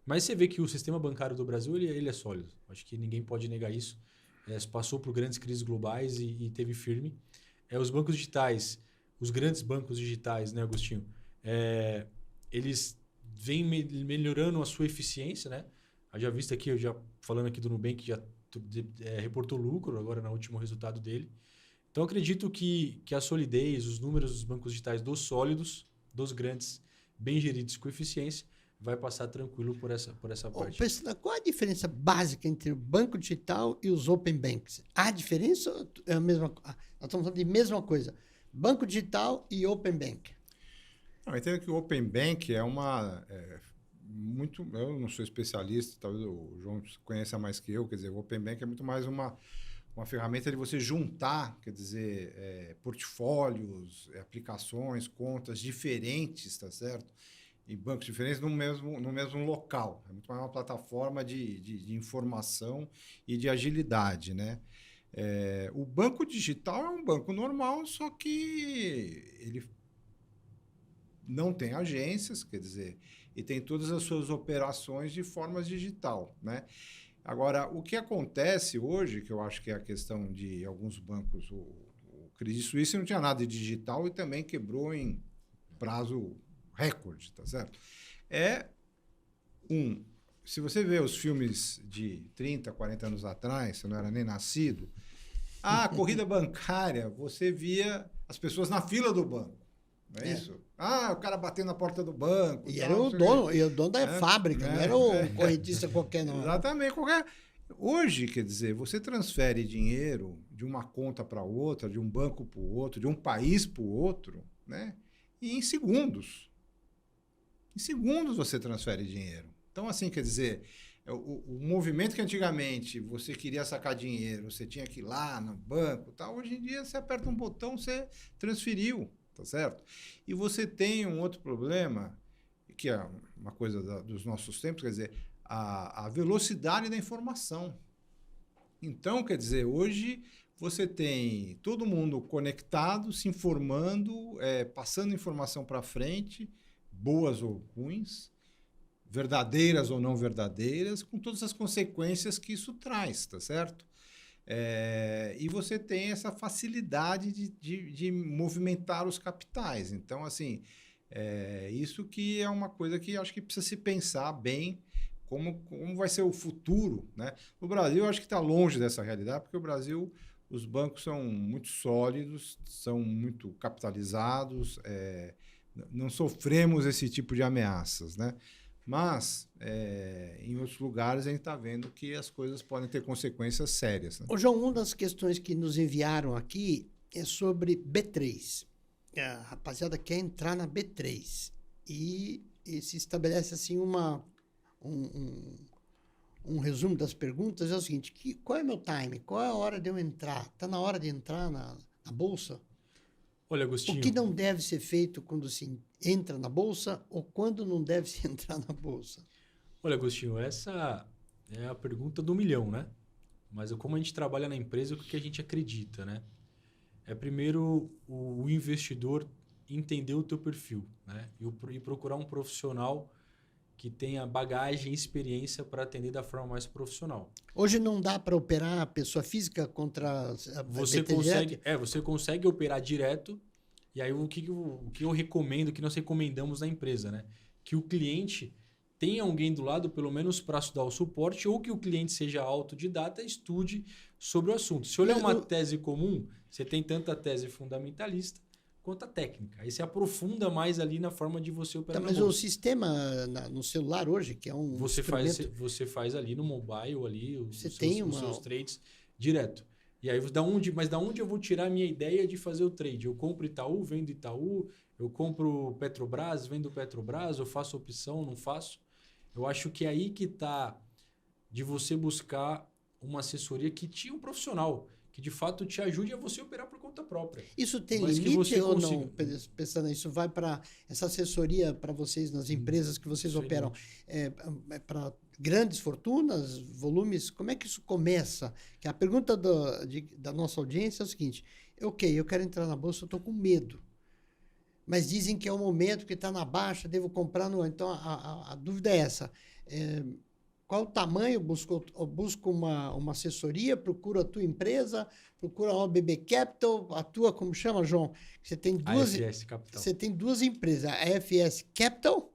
Mas você vê que o sistema bancário do Brasil ele é sólido. Acho que ninguém pode negar isso. Passou por grandes crises globais e teve firme. Os bancos digitais, os grandes bancos digitais, né, Agostinho? Eles vêm melhorando a sua eficiência, né? Já visto aqui, falando aqui do Nubank, já reportou lucro agora no último resultado dele. Então, acredito que a solidez, os números dos bancos digitais dos sólidos, dos grandes, bem geridos com eficiência, vai passar tranquilo por essa parte. Qual a diferença básica entre o banco digital e os open banks? Há diferença ou é a mesma coisa? Nós estamos falando de mesma coisa. Banco digital e open bank. Eu entendo que o open bank é uma... muito, eu não sou especialista, talvez o João conheça mais que eu, quer dizer, o open bank é muito mais uma ferramenta de você juntar, quer dizer, portfólios, aplicações, contas diferentes, tá certo? Em bancos diferentes no mesmo local. É muito mais uma plataforma de informação e de agilidade, né? O banco digital é um banco normal, só que ele não tem agências, quer dizer, e tem todas as suas operações de forma digital, né? Agora, o que acontece hoje, que eu acho que é a questão de alguns bancos, o Credit Suisse não tinha nada de digital e também quebrou em prazo recorde, tá certo? Se você vê os filmes de 30, 40 anos atrás, você não era nem nascido, a corrida bancária, você via as pessoas na fila do banco. Não é isso? O cara batendo na porta do banco. E era o dono da fábrica, não era um correntista qualquer, não. Exatamente. Hoje, quer dizer, você transfere dinheiro de uma conta para outra, de um banco para o outro, de um país para o outro, né? E em segundos. Em segundos você transfere dinheiro. Então, assim, quer dizer, o movimento que antigamente você queria sacar dinheiro, você tinha que ir lá no banco e tal, hoje em dia você aperta um botão, você transferiu. Tá certo? E você tem um outro problema, que é uma coisa dos nossos tempos, quer dizer, a velocidade da informação. Então, quer dizer, hoje você tem todo mundo conectado, se informando, passando informação para frente, boas ou ruins, verdadeiras ou não verdadeiras, com todas as consequências que isso traz, tá certo? E você tem essa facilidade de movimentar os capitais. Então, assim, isso que é uma coisa que acho que precisa se pensar bem como vai ser o futuro, né? O Brasil, acho que está longe dessa realidade, porque o Brasil, os bancos são muito sólidos, são muito capitalizados, não sofremos esse tipo de ameaças, né? Mas, em outros lugares, a gente está vendo que as coisas podem ter consequências sérias. Né? Ô, João, uma das questões que nos enviaram aqui é sobre B3. A rapaziada quer entrar na B3. E se estabelece assim um resumo das perguntas. É o seguinte, qual é o meu time? Qual é a hora de eu entrar? Está na hora de entrar na Bolsa? Olha, Agostinho... O que não deve ser feito quando se entra na Bolsa ou quando não deve se entrar na Bolsa? Olha, Agostinho, essa é a pergunta do milhão, né? Mas como a gente trabalha na empresa, o que a gente acredita, né? Primeiro o investidor entender o teu perfil, né? E procurar um profissional que tenha bagagem e experiência para atender da forma mais profissional. Hoje não dá para operar a pessoa física contra a você consegue operar direto. E aí o que eu recomendo, que nós recomendamos na empresa, né? Que o cliente tenha alguém do lado, pelo menos para dar o suporte, ou que o cliente seja autodidata e estude sobre o assunto. Se olhar uma tese comum, você tem tanto a tese fundamentalista quanto a técnica. Aí você aprofunda mais ali na forma de você operar. Mas o sistema no celular hoje, que é um você faz ali no mobile, ali os seus trades direto. E aí, da onde eu vou tirar a minha ideia de fazer o trade? Eu compro Itaú, vendo Itaú, eu compro Petrobras, vendo Petrobras, eu faço opção, não faço. Eu acho que é aí que está de você buscar uma assessoria que tinha um profissional, que de fato te ajude a você operar por conta própria. Isso tem limite ou não? Pensando nisso, vai para essa assessoria para vocês nas empresas que vocês operam, para grandes fortunas, volumes, como é que isso começa? Que a pergunta da nossa audiência é o seguinte, eu quero entrar na Bolsa, eu estou com medo. Mas dizem que é o momento que está na baixa, devo comprar. Então, a dúvida é essa. Qual o tamanho? Busco uma assessoria, procura a tua empresa, procura a BB Capital, a tua, como chama, João? Você tem duas empresas, a FS Capital,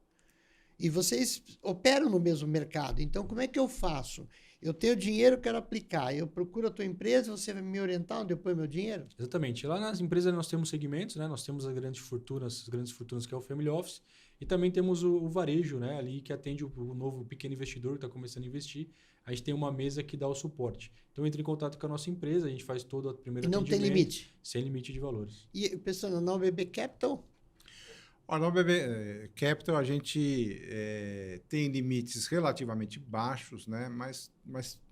e vocês operam no mesmo mercado. Então, como é que eu faço? Eu tenho dinheiro, quero aplicar. Eu procuro a tua empresa, você vai me orientar onde eu ponho meu dinheiro? Exatamente. Lá nas empresas nós temos segmentos, né? Nós temos as grandes fortunas que é o Family Office, e também temos o varejo, né? Ali que atende o novo pequeno investidor que está começando a investir. A gente tem uma mesa que dá o suporte. Então entre em contato com a nossa empresa, a gente faz todo o primeiro E não tem atendimento, limite? sem limite de valores. E pensando na BB Capital, Olha, no BB Capital a gente tem limites relativamente baixos, né? Mas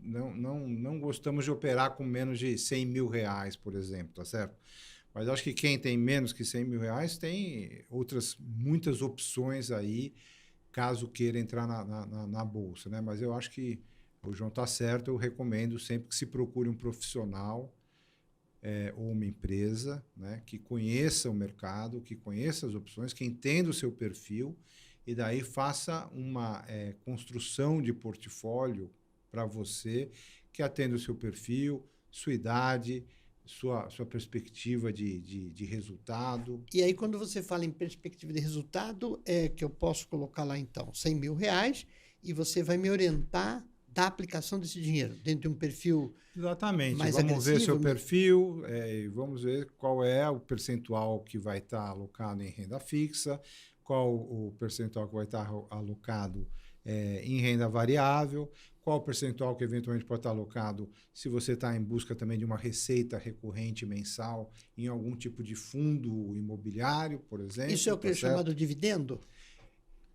não gostamos de operar com menos de 100 mil reais, por exemplo, tá certo? Mas acho que quem tem menos que 100 mil reais tem muitas opções aí, caso queira entrar na Bolsa, né? Mas eu acho que o João está certo, eu recomendo sempre que se procure um profissional ou uma empresa, né, que conheça o mercado, que conheça as opções, que entenda o seu perfil e daí faça uma construção de portfólio para você que atenda o seu perfil, sua idade, sua perspectiva de resultado. e aí quando você fala em perspectiva de resultado, é que eu posso colocar lá então 100 mil reais e você vai me orientar da aplicação desse dinheiro dentro de um perfil Exatamente. mais Vamos ver seu agressivo, perfil, e vamos ver qual é o percentual que vai estar alocado em renda fixa, qual o percentual que vai estar alocado em renda variável, qual o percentual que eventualmente pode estar alocado se você está em busca também de uma receita recorrente mensal em algum tipo de fundo imobiliário, por exemplo. Isso é o que é chamado dividendo?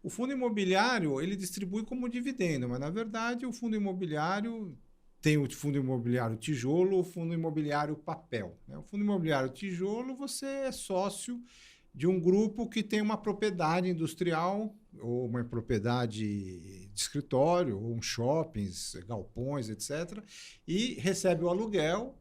O fundo imobiliário, ele distribui como dividendo, mas, na verdade, o fundo imobiliário tem o fundo imobiliário tijolo ou o fundo imobiliário papel, né? O fundo imobiliário tijolo, você é sócio de um grupo que tem uma propriedade industrial ou uma propriedade de escritório, ou um shoppings, galpões, etc., e recebe o aluguel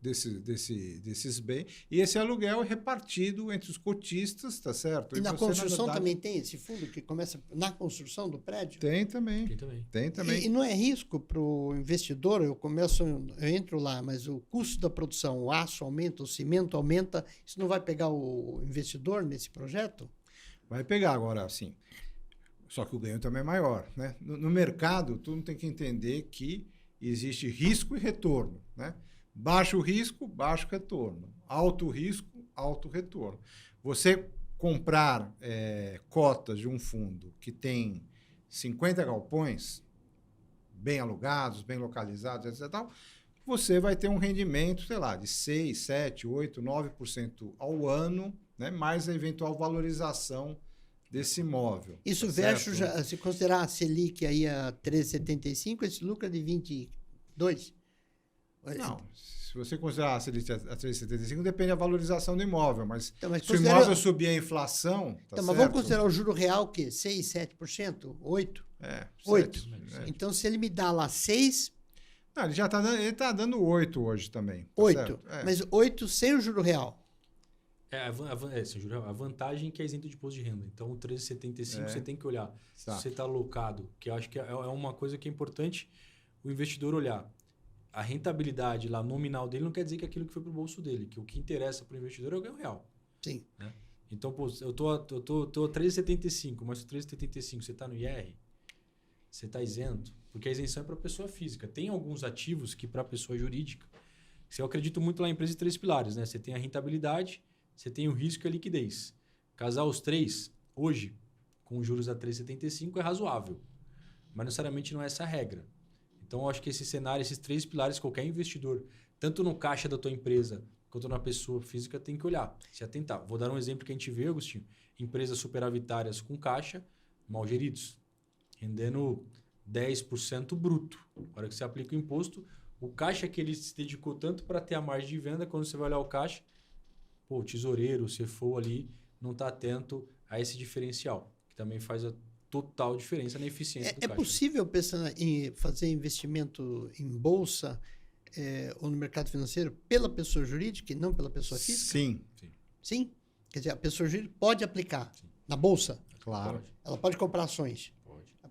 desses bens, e esse aluguel é repartido entre os cotistas, tá certo? E na você, construção verdade, também tem esse fundo que começa na construção do prédio? Tem também. Tem também. E não é risco para o investidor? Eu entro lá, mas o custo da produção, o aço aumenta, o cimento aumenta, isso não vai pegar o investidor nesse projeto? Vai pegar agora, sim. Só que o ganho também é maior, né? No mercado, todo tem que entender que existe risco e retorno, né? Baixo risco, baixo retorno. Alto risco, alto retorno. Você comprar cotas de um fundo que tem 50 galpões, bem alugados, bem localizados, etc., você vai ter um rendimento, sei lá, de 6, 7, 8, 9% ao ano, né? Mais a eventual valorização desse imóvel. Isso tá versus, certo? se considerar a Selic aí a 13,75, esse lucro é de 22? Não, se você considerar a Selic a 3,75, depende da valorização do imóvel, mas, Então, mas se o imóvel subir a inflação, tá então, mas certo? vamos considerar o juro real o quê? 6, 7%? 8? 8. 7. Então, se ele me dá lá 6, Não, ele já está dando 8 hoje também. Tá 8. certo? Mas 8 sem o juro real. A vantagem é que é isento de imposto de renda. Então, o 13,75 você tem que olhar. Tá. Se você está alocado, que eu acho que é uma coisa que é importante o investidor olhar. A rentabilidade lá nominal dele não quer dizer que aquilo que foi para o bolso dele, que o que interessa para o investidor é o ganho real. Sim. Né? Então, pô, eu tô 13,75, mas o 13,75 você está no IR, você está isento, porque a isenção é para pessoa física. Tem alguns ativos que para pessoa jurídica, eu acredito muito lá em empresa de 3 pilares, né? Você tem a rentabilidade, você tem o risco e a liquidez. Casar os três, hoje, com juros a 3,75 é razoável, mas necessariamente não é essa a regra. Então, eu acho que esse cenário, esses 3 pilares, qualquer investidor, tanto no caixa da tua empresa quanto na pessoa física, tem que olhar, se atentar. Vou dar um exemplo que a gente vê, Agostinho. Empresas superavitárias com caixa, mal geridos, rendendo 10% bruto. Na hora que você aplica o imposto, o caixa que ele se dedicou tanto para ter a margem de venda, quando você vai olhar o caixa, o tesoureiro, o CFO ali, não está atento a esse diferencial, que também faz a total diferença na eficiência do caixa. É possível pensar em fazer investimento em bolsa ou no mercado financeiro pela pessoa jurídica e não pela pessoa física? Sim. Sim? Quer dizer, a pessoa jurídica pode aplicar na bolsa? Claro. Pode. Ela pode comprar ações?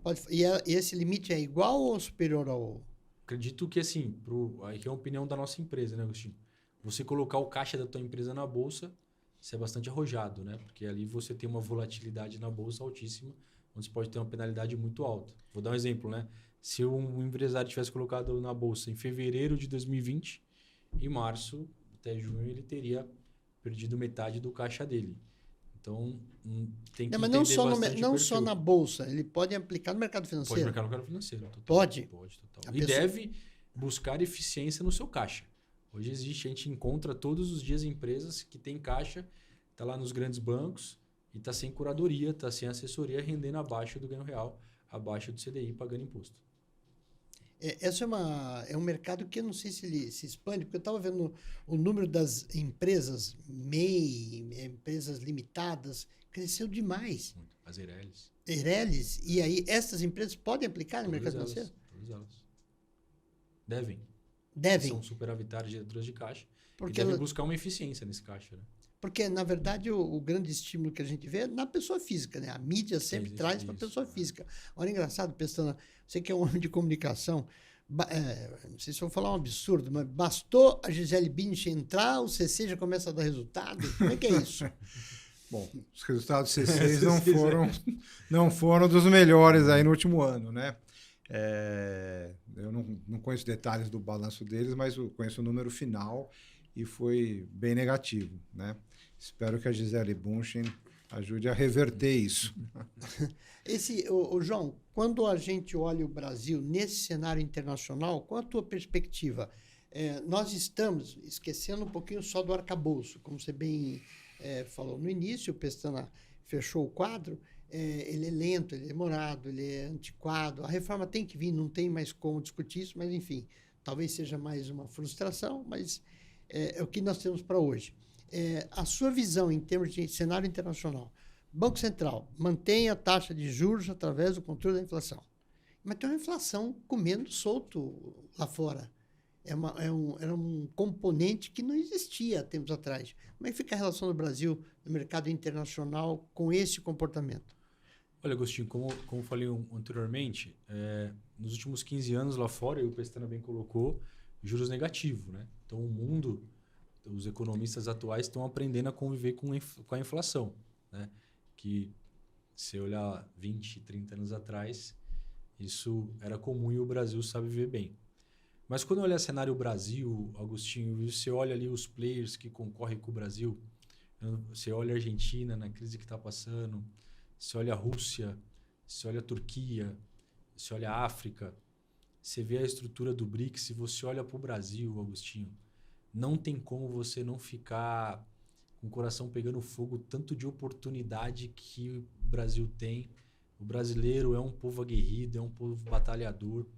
Pode. E esse limite é igual ou superior ao... Acredito que, assim, aí é a opinião da nossa empresa, né, Agostinho? Você colocar o caixa da tua empresa na bolsa, isso é bastante arrojado, né? Porque ali você tem uma volatilidade na bolsa altíssima, onde você pode ter uma penalidade muito alta. Vou dar um exemplo, né? Se um empresário tivesse colocado na bolsa em fevereiro de 2020, em março até junho ele teria perdido metade do caixa dele. Então, tem que Não, mas entender não bastante só na bolsa, ele pode aplicar no mercado financeiro. Pode aplicar no mercado financeiro. Total. Pode? Pode, total. A E pessoa... deve buscar eficiência no seu caixa. Hoje existe, a gente encontra todos os dias empresas que têm caixa, está lá nos grandes bancos e está sem curadoria, está sem assessoria, rendendo abaixo do ganho real, abaixo do CDI, pagando imposto. Essa é um mercado que eu não sei se ele se expande, porque eu estava vendo o número das empresas MEI, empresas limitadas, cresceu demais. Muito. As Eirelles. Eirelles, e aí essas empresas podem aplicar no mercado financeiro? Todas elas. Devem. Devem. São superavitárias diretoras de caixa Porque e devem buscar uma eficiência nesse caixa. Né? Porque, na verdade, o grande estímulo que a gente vê é na pessoa física, né? A mídia sempre traz para a pessoa física. Olha, engraçado, Pestana, você que é um homem de comunicação, não sei se eu vou falar um absurdo, mas bastou a Gisele Bündchen entrar, o CC já começa a dar resultado? Como é que é isso? Bom, os resultados do C6 não foram dos melhores aí no último ano, né? Eu não conheço detalhes do balanço deles, mas eu conheço o número final e foi bem negativo, né? Espero que a Gisele Bündchen ajude a reverter isso. João, quando a gente olha o Brasil nesse cenário internacional, qual a tua perspectiva? Nós estamos esquecendo um pouquinho só do arcabouço, como você bem falou no início, o Pestana fechou o quadro, ele é lento, ele é demorado, ele é antiquado, a reforma tem que vir, não tem mais como discutir isso, mas enfim, talvez seja mais uma frustração, mas é o que nós temos para hoje. A sua visão em termos de cenário internacional, Banco Central mantém a taxa de juros através do controle da inflação, mas tem uma inflação comendo solto lá fora. Era um componente que não existia há tempos atrás. Como é que fica a relação do Brasil no mercado internacional com esse comportamento? Olha, Agostinho, como falei anteriormente, nos últimos 15 anos lá fora, e o Pestana bem colocou, juros negativos, né? Então, o mundo, os economistas atuais estão aprendendo a conviver com a inflação, né? Que, se olhar 20, 30 anos atrás, isso era comum e o Brasil sabe viver bem. Mas quando olha o cenário Brasil, Agostinho, e você olha ali os players que concorrem com o Brasil, você olha a Argentina na crise que está passando, você olha a Rússia, você olha a Turquia, você olha a África, você vê a estrutura do BRICS, e você olha para o Brasil, Agostinho, não tem como você não ficar com o coração pegando fogo, tanto de oportunidade que o Brasil tem. O brasileiro é um povo aguerrido, é um povo batalhador.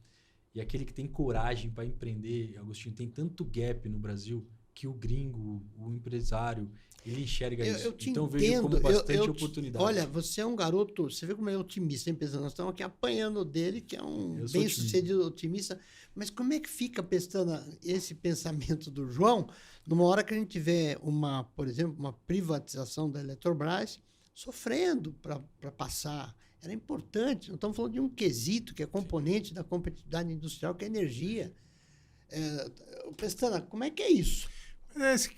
E aquele que tem coragem para empreender, Agostinho, tem tanto gap no Brasil que o gringo, o empresário, ele enxerga isso. Então, eu vejo como bastante oportunidade. Olha, você é um garoto, você vê como é otimista, hein, Pestana? Nós estamos aqui apanhando dele, que é um bem-sucedido otimista. Mas como é que fica, Pestana, esse pensamento do João, numa hora que a gente vê, por exemplo, uma privatização da Eletrobras sofrendo para passar? Era importante. Nós estamos falando de um quesito que é componente da competitividade industrial, que é a energia. Pestana, como é que é isso?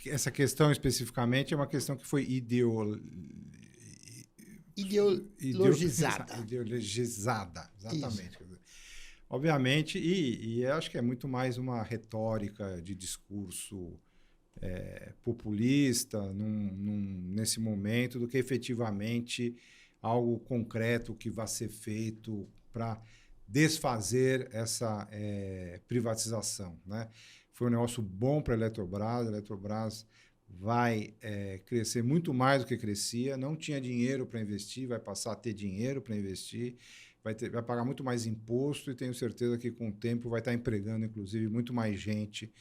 Essa questão especificamente é uma questão que foi ideologizada. Ideologizada, exatamente. Obviamente, e acho que é muito mais uma retórica de discurso populista nesse momento do que efetivamente algo concreto que vai ser feito para desfazer essa privatização, né? Foi um negócio bom para a Eletrobras vai crescer muito mais do que crescia, não tinha dinheiro para investir, vai passar a ter dinheiro para investir, vai pagar muito mais imposto e tenho certeza que com o tempo vai estar empregando, inclusive, muito mais gente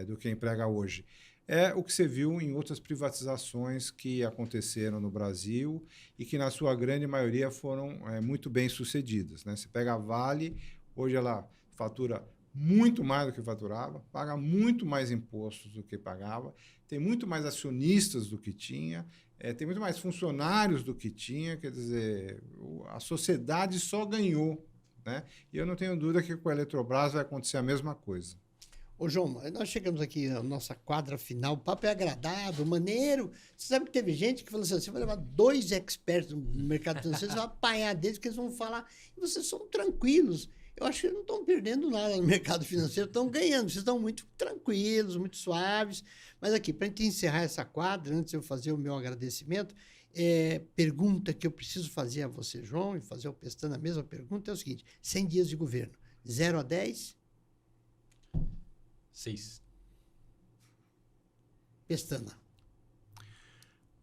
do que emprega hoje. É o que você viu em outras privatizações que aconteceram no Brasil e que, na sua grande maioria, foram muito bem sucedidas, né? Você pega a Vale, hoje ela fatura muito mais do que faturava, paga muito mais impostos do que pagava, tem muito mais acionistas do que tinha, tem muito mais funcionários do que tinha, quer dizer, a sociedade só ganhou, né? E eu não tenho dúvida que com a Eletrobras vai acontecer a mesma coisa. Ô, João, nós chegamos aqui na nossa quadra final, o papo é agradável, maneiro. Você sabe que teve gente que falou assim, você vai levar 2 experts no mercado financeiro, você vai apanhar deles, que eles vão falar, e vocês são tranquilos. eu acho que não estão perdendo nada no mercado financeiro, estão ganhando. Vocês estão muito tranquilos, muito suaves. Mas aqui, para a gente encerrar essa quadra, antes de eu fazer o meu agradecimento, pergunta que eu preciso fazer a você, João, e fazer ao Pestana a mesma pergunta, é o seguinte: 100 dias de governo, 0 a 10? 6. Pestana.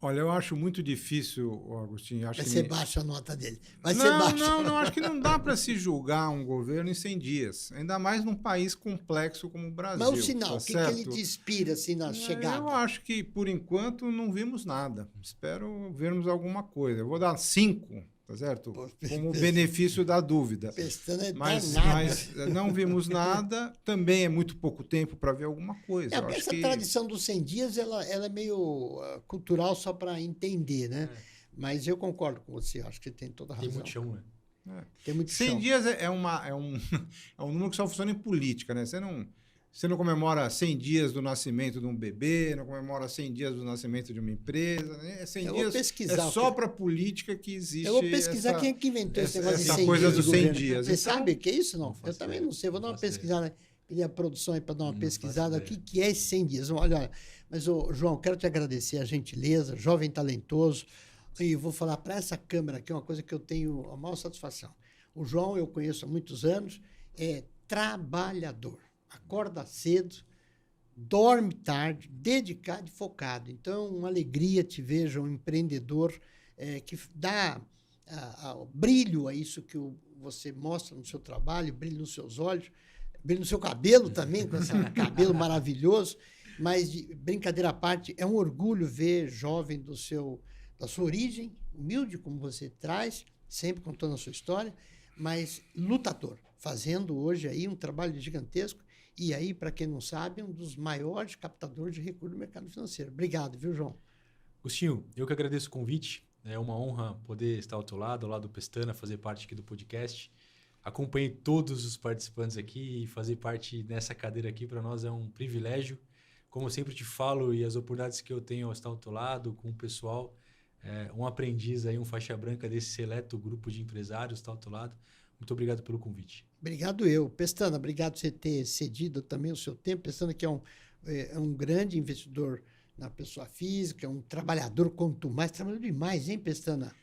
Olha, eu acho muito difícil, Agostinho. Acho Vai que ser baixa a nota dele. Vai ser não, baixa. não, acho que não dá para se julgar um governo em 100 dias. Ainda mais num país complexo como o Brasil. Mas o sinal, tá o que certo? ele te inspira assim, na chegada? Eu acho que, por enquanto, não vimos nada. Espero vermos alguma coisa. Eu vou dar 5, tá certo? Como benefício da dúvida. Pestana é Mas não vimos nada. Também é muito pouco tempo para ver alguma coisa. Eu acho essa que... tradição dos 100 dias, ela é meio cultural só para entender, né? Mas eu concordo com você, acho que tem toda a razão. Tem muito chão, né? Tem muito 100 chão. dias é um número que só funciona em política, né? Você não comemora 100 dias do nascimento de um bebê, não comemora 100 dias do nascimento de uma empresa. Né? 100 dias é só para política que existe. Eu vou pesquisar quem é que inventou esse negócio de 100 coisa dias. Dos 100 dias. Você sabe o que é isso? Não? Eu faço também ideia. não sei. Vou dar uma Não faço pesquisada. Pedir a produção aí para dar uma Não pesquisada. O faço que é esses 100 dias? Olha, mas, João, quero te agradecer a gentileza, jovem talentoso. E vou falar para essa câmera aqui uma coisa que eu tenho a maior satisfação. O João eu conheço há muitos anos, é trabalhador. Acorda cedo, dorme tarde, dedicado e focado. Então, uma alegria te ver, um empreendedor que dá brilho a isso que você mostra no seu trabalho, brilho nos seus olhos, brilho no seu cabelo também, com esse cabelo maravilhoso. Mas, brincadeira à parte, é um orgulho ver jovem da sua origem, humilde como você traz, sempre contando a sua história, mas lutador, fazendo hoje aí um trabalho gigantesco. E aí, para quem não sabe, um dos maiores captadores de recursos do mercado financeiro. Obrigado, viu, João? Agostinho, eu que agradeço o convite. É uma honra poder estar ao teu lado, ao lado do Pestana, fazer parte aqui do podcast. Acompanhei todos os participantes aqui e fazer parte dessa cadeira aqui para nós é um privilégio. Como eu sempre te falo, e as oportunidades que eu tenho ao estar ao teu lado, com o pessoal, um aprendiz aí, um faixa branca desse seleto grupo de empresários estar ao teu lado. Muito obrigado pelo convite. Obrigado eu. Pestana, obrigado por você ter cedido também o seu tempo. Pestana que é um grande investidor na pessoa física, um trabalhador quanto mais. Trabalhou demais, hein, Pestana?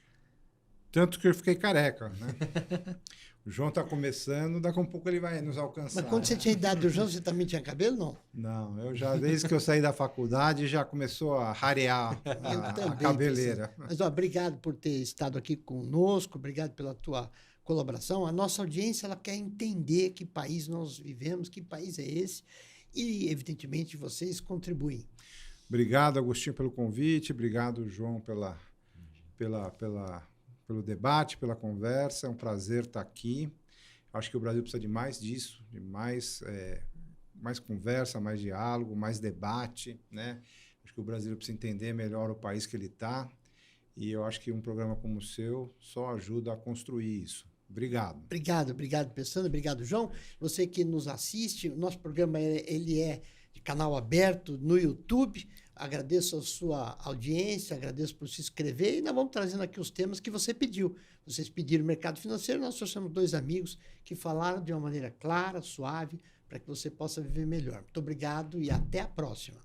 Tanto que eu fiquei careca, né? O João está começando, daqui a um pouco ele vai nos alcançar. Mas quando você tinha idade do João, você também tinha cabelo, não? Não, eu já, desde que eu saí da faculdade, já começou a rarear a cabeleira. Pestana. Mas, obrigado por ter estado aqui conosco, obrigado pela tua colaboração. A nossa audiência ela quer entender que país nós vivemos, que país é esse, e, evidentemente, vocês contribuem. Obrigado, Agostinho, pelo convite, obrigado, João, pelo debate, pela conversa. É um prazer estar aqui. Acho que o Brasil precisa de mais disso, de mais conversa, mais diálogo, mais debate, né? Acho que o Brasil precisa entender melhor o país que ele está. E eu acho que um programa como o seu só ajuda a construir isso. Obrigado. Obrigado, Pestana. Obrigado, João. Você que nos assiste, o nosso programa ele é de canal aberto no YouTube. Agradeço a sua audiência, agradeço por se inscrever e nós vamos trazendo aqui os temas que você pediu. Vocês pediram mercado financeiro, nós trouxemos 2 amigos que falaram de uma maneira clara, suave, para que você possa viver melhor. Muito obrigado e até a próxima.